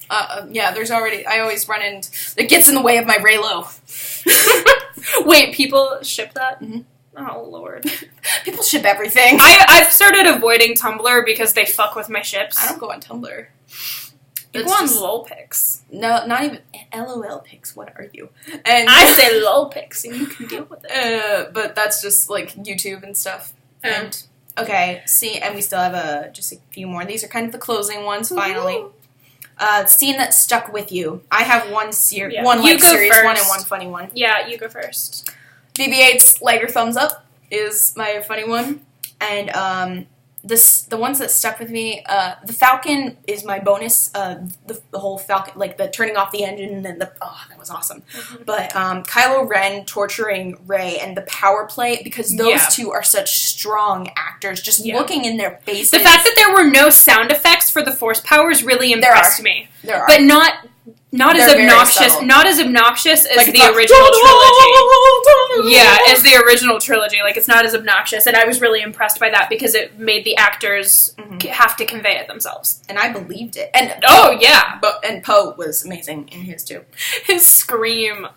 Yeah, there's already... I always run into... It gets in the way of my Reylo. Wait, people ship that? Mm-hmm. Oh, Lord. People ship everything. I've started avoiding Tumblr because they fuck with my ships. I don't go on Tumblr. You go on lolpics. No, not even LOL pics. What are you? And I say lolpics, and you can deal with it. But that's just like YouTube and stuff. And okay, see, and we still have just a few more. These are kind of the closing ones. Finally, scene that stuck with you. I have one series, one life series, one and one funny one. Yeah, you go first. BB-8's Lighter Thumbs Up is my funny one. And the ones that stuck with me, the Falcon is my bonus. The whole Falcon, like the turning off the engine and that was awesome. Mm-hmm. But Kylo Ren torturing Rey and the power play, because those two are such strong actors, just looking in their faces. The fact that there were no sound effects for the Force powers really impressed me. There are. But not as obnoxious as like the original trilogy. Yeah, as the original trilogy. Like, it's not as obnoxious, and I was really impressed by that because it made the actors have to convey it themselves. And I believed it. And and Poe was amazing in his too. His scream.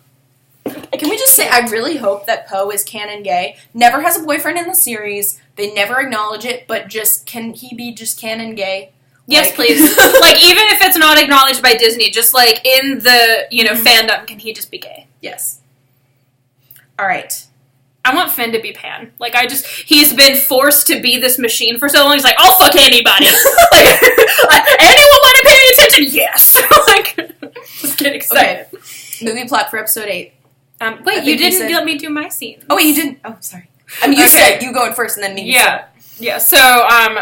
Can we just say, I really hope that Poe is canon gay. Never has a boyfriend in the series. They never acknowledge it, but can he be just canon gay? Yes, please. Like, even if it's not acknowledged by Disney, just, like, in the, fandom, can he just be gay? Yes. All right. I want Finn to be pan. Like, he's been forced to be this machine for so long, he's like, I'll fuck anybody. Like, anyone want to pay any attention? Yes. Like, just get excited. Okay. Movie plot for episode 8. Wait, you didn't let me do my scene. Oh, wait, you didn't? Oh, sorry. I mean, you said you going first and then me. Yeah. Yeah, so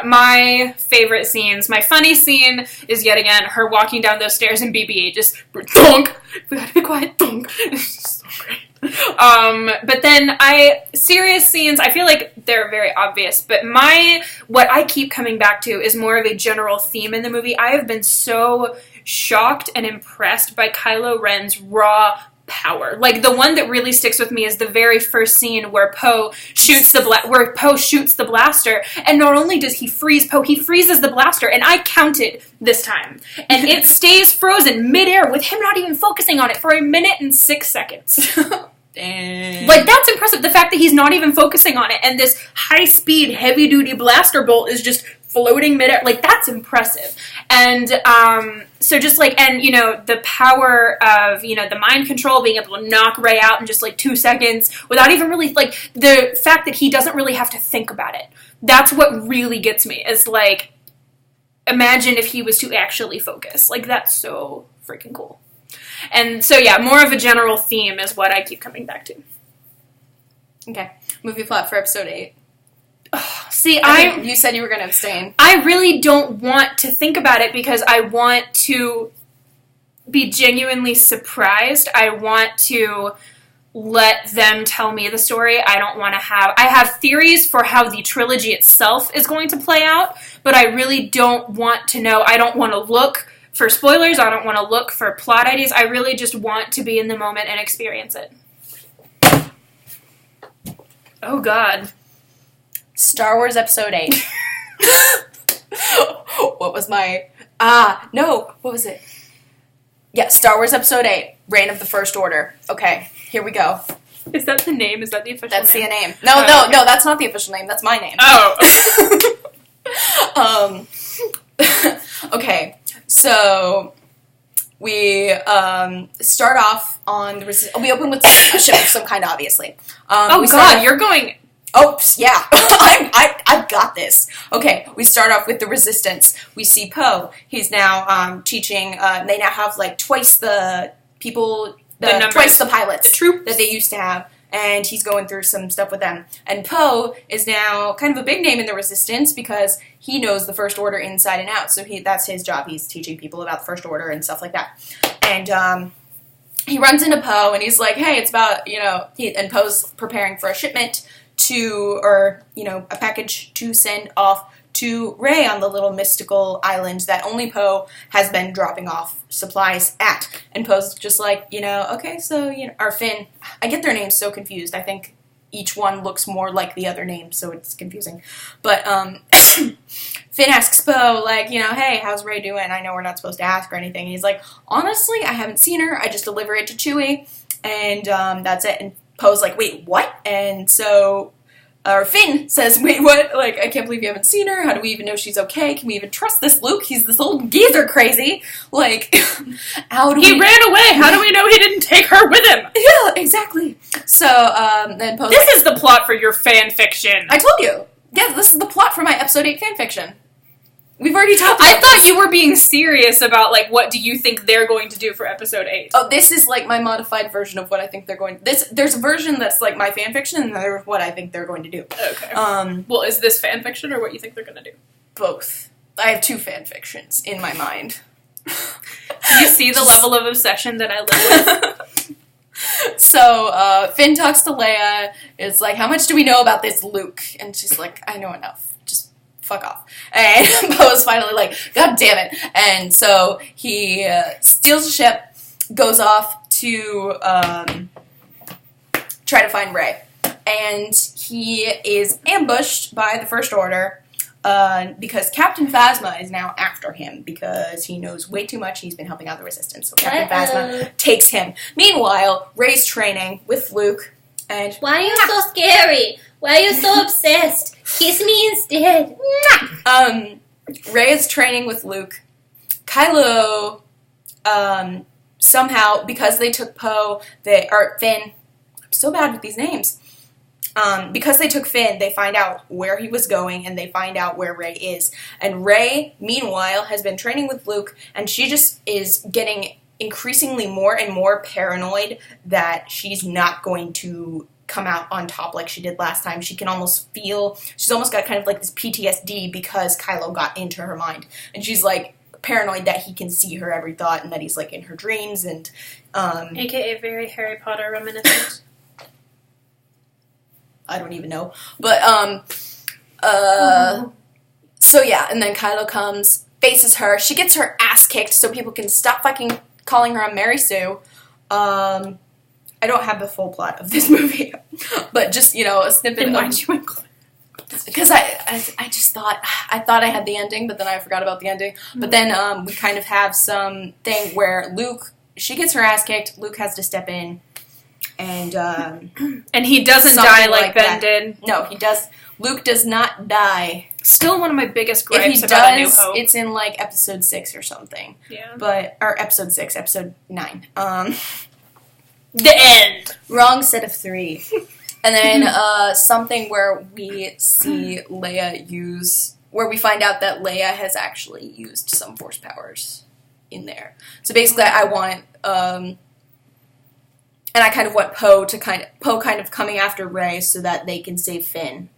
my favorite scenes, my funny scene is yet again her walking down those stairs in BB-8, just thunk. We gotta be quiet, thunk. It's just so great. But then serious scenes, I feel like they're very obvious, but what I keep coming back to is more of a general theme in the movie. I have been so shocked and impressed by Kylo Ren's raw power. Like, the one that really sticks with me is the very first scene where Poe shoots the blaster, and not only does he freeze Poe, he freezes the blaster, and I counted this time, and it stays frozen midair with him not even focusing on it for 1 minute and 6 seconds. Dang. Like, that's impressive. The fact that he's not even focusing on it, and this high-speed, heavy-duty blaster bolt is just floating midair, like, that's impressive. And, so just, like, and, the power of, the mind control, being able to knock Rey out in just, like, 2 seconds, without even really, like, the fact that he doesn't really have to think about it. That's what really gets me, is, like, imagine if he was to actually focus. Like, that's so freaking cool. And so, yeah, more of a general theme is what I keep coming back to. Okay. Movie plot for episode 8. See, you said you were going to abstain. I really don't want to think about it because I want to be genuinely surprised. I want to let them tell me the story. I have theories for how the trilogy itself is going to play out, but I really don't want to know. I don't want to look for spoilers. I don't want to look for plot ideas. I really just want to be in the moment and experience it. Oh, God. Star Wars Episode 8. What was my... what was it? Yeah, Star Wars Episode 8, Reign of the First Order. Okay, here we go. Is that the name? Is that the official name? That's the name. No, that's not the official name. That's my name. Oh. Okay, so we start off on the... we open with a ship of some kind, obviously. You're going... Oh, yeah. I've got this. Okay, we start off with the Resistance. We see Poe. He's now teaching... they now have, like, twice the people... twice the pilots. The troops. That they used to have. And he's going through some stuff with them. And Poe is now kind of a big name in the Resistance because he knows the First Order inside and out. So that's his job. He's teaching people about the First Order and stuff like that. And he runs into Poe, and he's like, hey, it's about, and Poe's preparing for a shipment a package to send off to Rey on the little mystical island that only Poe has been dropping off supplies at. And Poe's just like, okay, so, or Finn, I get their names so confused. I think each one looks more like the other name, so it's confusing. But, Finn asks Poe, like, hey, how's Rey doing? I know we're not supposed to ask or anything. And he's like, honestly, I haven't seen her. I just deliver it to Chewie, and, that's it. And Poe's like, wait, what? And so... Or Finn says, wait, what? Like, I can't believe you haven't seen her. How do we even know she's okay? Can we even trust this Luke? He's this old geezer crazy. Like, He ran away. How do we know he didn't take her with him? Yeah, exactly. So, then Poe's This is the plot for your fan fiction. I told you. Yeah, this is the plot for my Episode 8 fan fiction. We've already talked about I thought you were being serious about, like, what do you think they're going to do for episode 8? Oh, this is, like, my modified version of what I think they're going to... There's a version that's, like, my fanfiction, and there's what I think they're going to do. Okay. Well, is this fanfiction, or what you think they're going to do? Both. I have 2 fanfictions in my mind. Do you see the level of obsession that I live with? So, Finn talks to Leia. It's like, how much do we know about this Luke? And she's like, I know enough. Just fuck off. And Poe's finally like, God damn it. And so he steals a ship, goes off to try to find Rey. And he is ambushed by the First Order because Captain Phasma is now after him because he knows way too much. He's been helping out the Resistance. So Captain Phasma takes him. Meanwhile, Rey's training with Luke. And why are you so scary? Why are you so obsessed? Kiss me instead. Rey is training with Luke. Kylo, somehow, because they took Finn. I'm so bad with these names. Because they took Finn, they find out where he was going, and they find out where Rey is. And Rey, meanwhile, has been training with Luke, and she just is getting increasingly more and more paranoid that she's not going to come out on top like she did last time. She can almost feel, she's almost got kind of like this PTSD because Kylo got into her mind. And she's like paranoid that he can see her every thought and that he's like in her dreams and AKA very Harry Potter reminiscent. I don't even know. But so yeah, and then Kylo comes, faces her, she gets her ass kicked so people can stop fucking calling her a Mary Sue. I don't have the full plot of this movie, but just, you know, a snippet and of... why'd you include it? Because I just thought I had the ending, but then I forgot about the ending. Mm-hmm. But then we kind of have some thing where Luke, she gets her ass kicked, Luke has to step in, and he doesn't die like Ben did. No, he does. Luke does not die. Still one of my biggest gripes if he about does, A New Hope. It's in like episode 6 or something. Yeah. Or episode 6, episode 9. The end. Wrong set of 3. And then something where we see Leia where we find out that Leia has actually used some Force powers in there. So basically, I want, and I kind of want Poe kind of coming after Rey so that they can save Finn.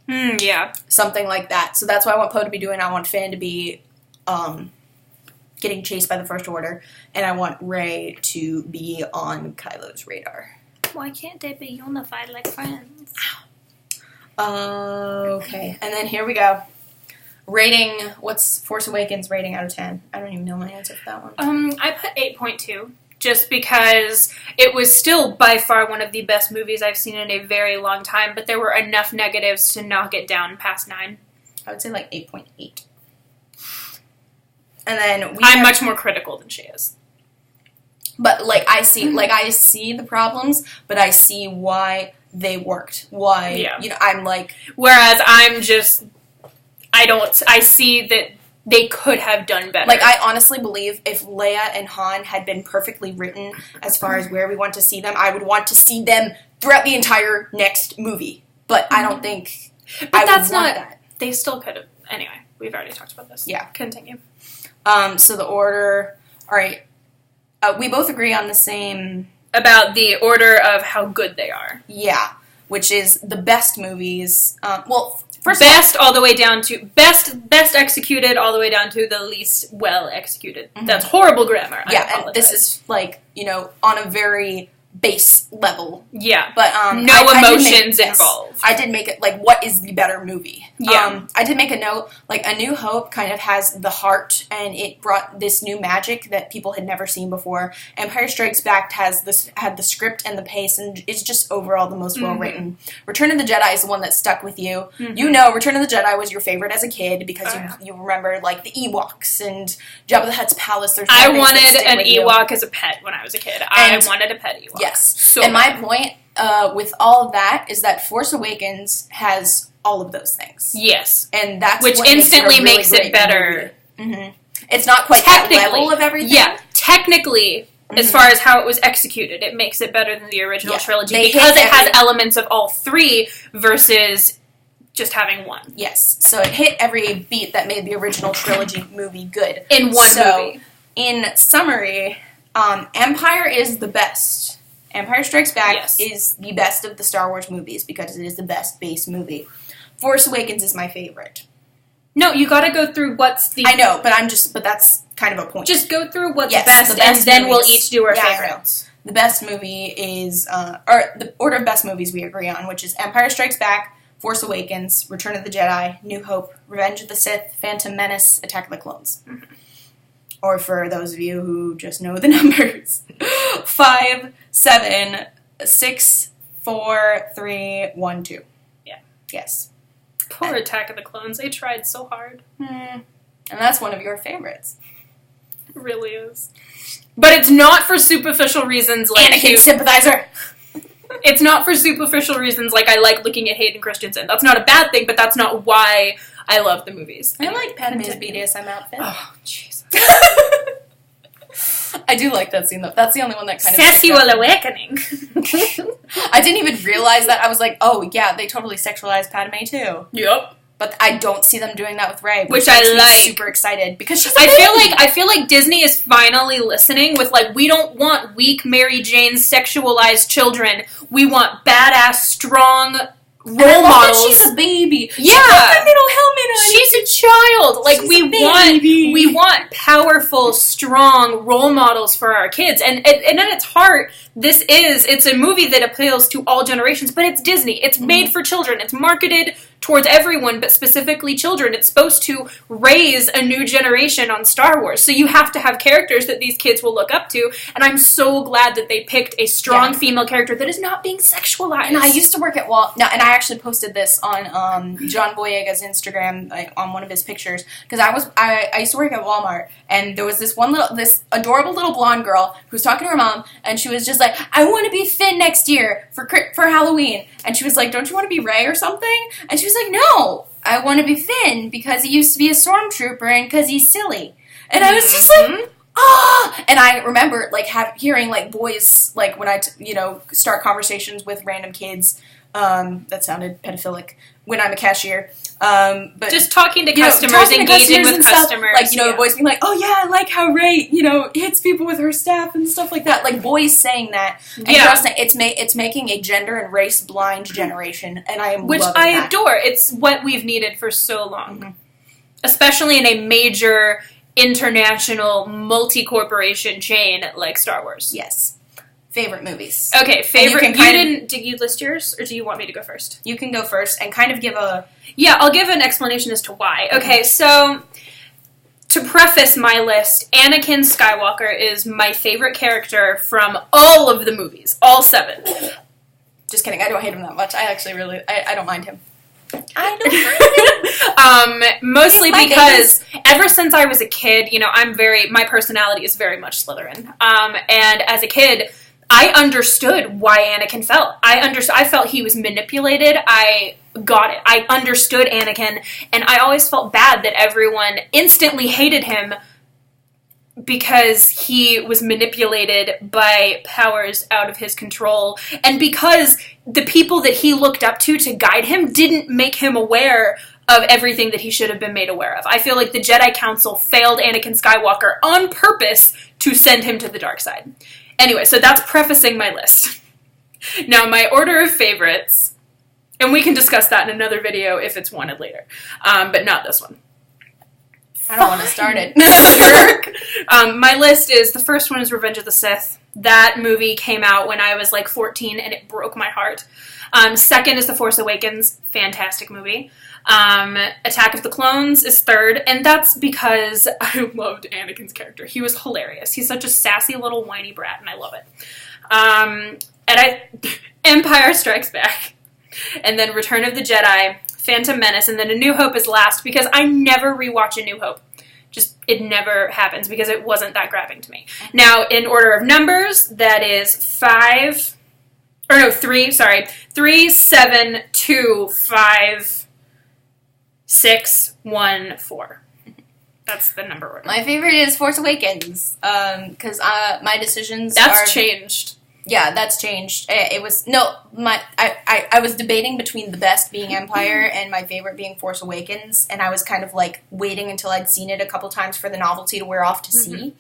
Yeah. Something like that. So that's what I want Poe to be doing. I want Finn to be, getting chased by the First Order, and I want Rey to be on Kylo's radar. Why can't they be unified like friends? Okay, and then here we go. Rating, what's Force Awakens rating out of 10? I don't even know my answer for that one. I put 8.2, just because it was still by far one of the best movies I've seen in a very long time, but there were enough negatives to knock it down past 9. I would say like 8.8. And then I'm much more critical than she is. But I see the problems, but I see why they worked. Why, you know, I'm like... Whereas I see that they could have done better. Like, I honestly believe if Leia and Han had been perfectly written as far as where we want to see them, I would want to see them throughout the entire next movie. But I don't think that's not that. They still could have. Anyway, we've already talked about this. Yeah. Continue. So the order... Alright. We both agree on the same... About the order of how good they are. Yeah. Which is the best movies... First best all the way down to... Best executed all the way down to the least well executed. Mm-hmm. That's horrible grammar. Yeah, and this is, like, you know, on a very base level. Yeah. But, no emotions involved. I did make it, like, what is the better movie? Yeah. I did make a note, like, A New Hope kind of has the heart, and it brought this new magic that people had never seen before. Empire Strikes Back had the script and the pace, and it's just overall the most well-written. Mm-hmm. Return of the Jedi is the one that stuck with you. Mm-hmm. You know Return of the Jedi was your favorite as a kid, because you remember, like, the Ewoks and Jabba the Hutt's palace. I wanted an Ewok as a pet when I was a kid. I wanted a pet Ewok. Yes. So and my point with all of that is that Force Awakens has all of those things. Yes. And that's which what instantly makes it better. Mm-hmm. It's not quite that level of everything. Yeah. Technically, as far as how it was executed, it makes it better than the original trilogy because it has elements of all three versus just having one. Yes. So it hit every beat that made the original trilogy movie good. In one movie. In summary, Empire is the best. Empire Strikes Back is the best of the Star Wars movies because it is the best base movie. Force Awakens is my favorite. No, you gotta go through what's the... I know, but that's kind of a point. Just go through what's best and then movies. We'll each do our favorites. The best movie is, or the order of best movies we agree on, which is Empire Strikes Back, Force Awakens, Return of the Jedi, New Hope, Revenge of the Sith, Phantom Menace, Attack of the Clones. Mm-hmm. Or for those of you who just know the numbers, 5, 7, 6, 4, 3, 1, 2. Yeah. Yes. Poor Attack of the Clones. They tried so hard. And that's one of your favorites. It really is. But it's not for superficial reasons like Anakin sympathizer. It's not for superficial reasons like I like looking at Hayden Christensen. That's not a bad thing, but that's not why I love the movies. I like Padme's BDSM outfit. Oh, Jesus. I do like that scene, though. That's the only one that kind of... Sexual awakening. I didn't even realize that. I was like, oh, yeah, they totally sexualized Padme, too. Yep. But I don't see them doing that with Rey, which I like. Super excited because she's. I feel like Disney is finally listening with like, we don't want weak Mary Jane sexualized children. We want badass, strong role models. She's a baby. Yeah, she put that little helmet on. She's a child. Like we want powerful, strong role models for our kids. And at its heart, it's a movie that appeals to all generations. But it's Disney. It's made for children. It's marketed towards everyone, but specifically children. It's supposed to raise a new generation on Star Wars. So you have to have characters that these kids will look up to. And I'm so glad that they picked a strong female character that is not being sexualized. And I used to work at and I actually posted this on John Boyega's Instagram, like, on one of his pictures, because I used to work at Walmart, and there was this adorable little blonde girl who was talking to her mom, and she was just like, I want to be Finn next year for Halloween. And she was like, don't you want to be Rey or something? And she was like, no, I want to be Finn because he used to be a stormtrooper and because he's silly. And I was just like, ah! And I remember like hearing like boys, like when I start conversations with random kids. That sounded pedophilic when I'm a cashier. But just talking to customers, engaging with customers. Like, the boys being like, oh yeah, I like how Rey, hits people with her staff and stuff like that. Like, boys saying that. And it's making a gender and race blind generation, and I am which loving I that. adore. It's what we've needed for so long. Mm-hmm. Especially in a major international multi-corporation chain like Star Wars. Yes. Favorite movies. Okay, favorite. Did you list yours, or do you want me to go first? You can go first and kind of give a... Yeah, I'll give an explanation as to why. Okay, so to preface my list, Anakin Skywalker is my favorite character from all of the movies, all 7. Just kidding, I don't hate him that much. I actually really... I don't mind him. I don't mind him. Mostly because ever since I was a kid, my personality is very much Slytherin. And as a kid... I understood why Anakin felt. I felt he was manipulated. I got it. I understood Anakin, and I always felt bad that everyone instantly hated him because he was manipulated by powers out of his control, and because the people that he looked up to guide him didn't make him aware of everything that he should have been made aware of. I feel like the Jedi Council failed Anakin Skywalker on purpose to send him to the dark side. Anyway, so that's prefacing my list. Now, my order of favorites, and we can discuss that in another video if it's wanted later, but not this one. I don't want to start it. My list is, the first one is Revenge of the Sith. That movie came out when I was like 14, and it broke my heart. Second is The Force Awakens. Fantastic movie. Attack of the Clones is third, and that's because I loved Anakin's character. He was hilarious. He's such a sassy little whiny brat, and I love it. Empire Strikes Back, and then Return of the Jedi, Phantom Menace, and then A New Hope is last, because I never rewatch A New Hope. Just, it never happens, because it wasn't that grabbing to me. Now, in order of numbers, that is 3, 7, 2, 5... 6, 1, 4. That's the number order. My favorite is Force Awakens, because my decisions That's changed. Yeah, that's changed. It was I was debating between the best being Empire and my favorite being Force Awakens, and I was kind of like waiting until I'd seen it a couple times for the novelty to wear off to see.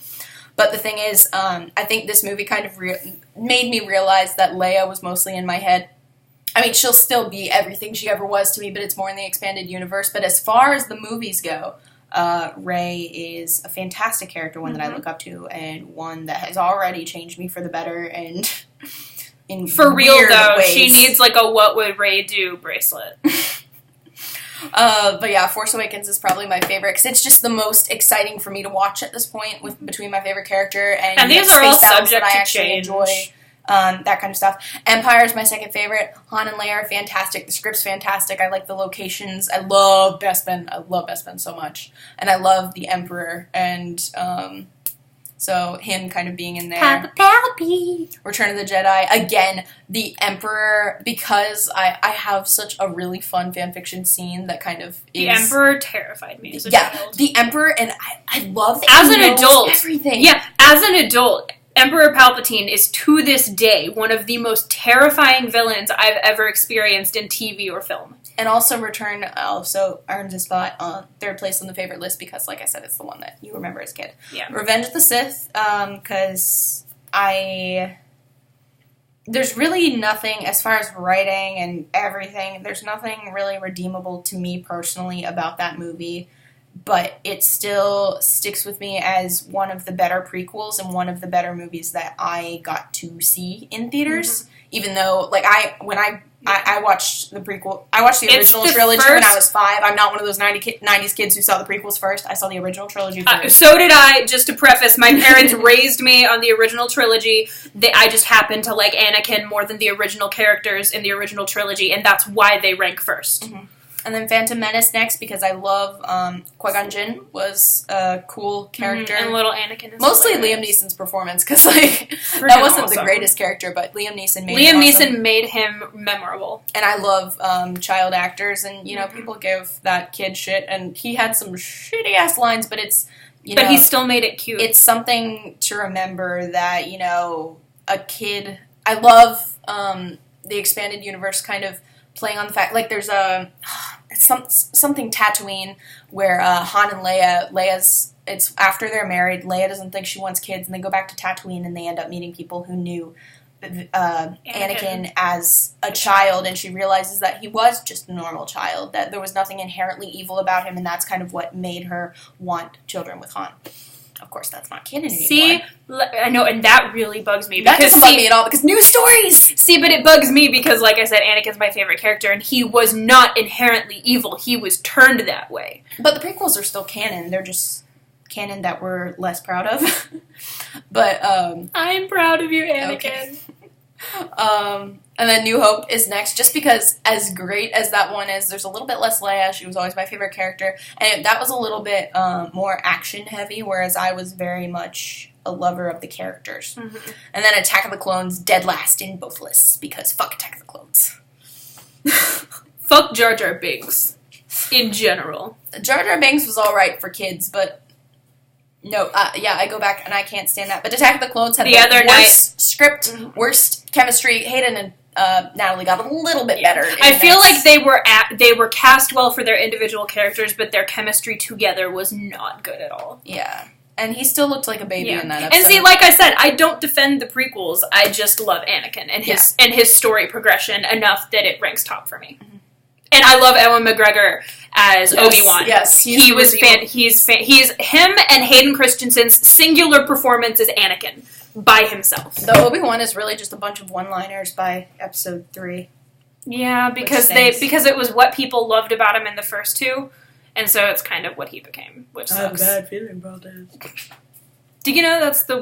But the thing is, I think this movie kind of made me realize that Leia was mostly in my head. I mean, she'll still be everything she ever was to me, but it's more in the expanded universe. But as far as the movies go, Rey is a fantastic character, one that I look up to, and one that has already changed me for the better. And in for real though, ways. She needs like a "What Would Rey Do" bracelet. But yeah, Force Awakens is probably my favorite because it's just the most exciting for me to watch at this point between my favorite character and these are all subject that I to actually change. enjoy. That kind of stuff. Empire is my second favorite. Han and Leia are fantastic. The script's fantastic. I like the locations. I love Bespin. I love Bespin so much. And I love the Emperor. And so him kind of being in there. Pappy. Return of the Jedi. Again, the Emperor, because I have such a really fun fanfiction scene that kind of is... The Emperor terrified me as a child. The Emperor, and I love that as he an knows adult, everything. Yeah, as an adult, Emperor Palpatine is to this day one of the most terrifying villains I've ever experienced in TV or film. And also Return also earns a spot on third place on the favorite list because, like I said, it's the one that you remember as a kid. Yeah. Revenge of the Sith, because there's really nothing, as far as writing and everything, there's nothing really redeemable to me personally about that movie. But it still sticks with me as one of the better prequels and one of the better movies that I got to see in theaters. Even though, like, I watched the prequel, I watched the original trilogy when I was 5. I'm not one of those 90s kids who saw the prequels first. I saw the original trilogy first. So did I, just to preface. My parents raised me on the original trilogy. I just happened to like Anakin more than the original characters in the original trilogy, and that's why they rank first. And then Phantom Menace next, because I love Qui-Gon Jinn was a cool character. And little Anakin is mostly hilarious. Liam Neeson's performance, because like that wasn't the greatest character, but Liam Neeson made him memorable. And I love child actors, and, you know, people give that kid shit, and he had some shitty-ass lines, but it's, But he still made it cute. It's something to remember that, you know, a kid... I love the expanded universe kind of playing on the fact, like, there's something Tatooine where Han and Leia's, it's after they're married, Leia doesn't think she wants kids, and they go back to Tatooine, and they end up meeting people who knew Anakin as a child, and she realizes that he was just a normal child, that there was nothing inherently evil about him, and that's kind of what made her want children with Han. Of course, that's not canon anymore. See, I know, and that really bugs me. That doesn't bug me at all, because news stories! See, but it bugs me because, like I said, Anakin's my favorite character, and he was not inherently evil. He was turned that way. But the prequels are still canon. They're just canon that we're less proud of. But, I'm proud of you, Anakin. Okay. And then New Hope is next, just because as great as that one is, there's a little bit less Leia. She was always my favorite character. And that was a little bit more action-heavy, whereas I was very much a lover of the characters. And then Attack of the Clones, dead last in both lists, because fuck Attack of the Clones. Fuck Jar Jar Binks, in general. Jar Jar Binks was alright for kids, but... No, I go back and I can't stand that. But Attack of the Clones had the worst script, worst chemistry. Hayden and Natalie got a little bit better. I feel like they were cast well for their individual characters, but their chemistry together was not good at all. Yeah. And he still looked like a baby in that episode. And see, like I said, I don't defend the prequels. I just love Anakin and his story progression enough that it ranks top for me. And I love Ewan McGregor as Obi-Wan. Yes, he's him and Hayden Christensen's singular performance as Anakin by himself. The Obi-Wan is really just a bunch of one-liners by episode 3. Yeah, because it was what people loved about him in the first 2, and so it's kind of what he became, which sucks. I have a bad feeling about this. Did you know that's a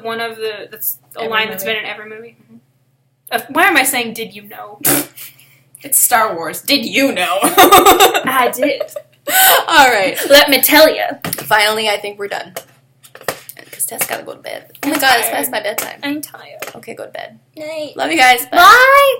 line that's been in every movie? Why am I saying "did you know"? It's Star Wars. Did you know? I did. All right. Let me tell you. Finally, I think we're done. Because Tess gotta go to bed. Oh my god, it's past my bedtime. I'm tired. Okay, go to bed. Night. Love you guys. Bye. Bye.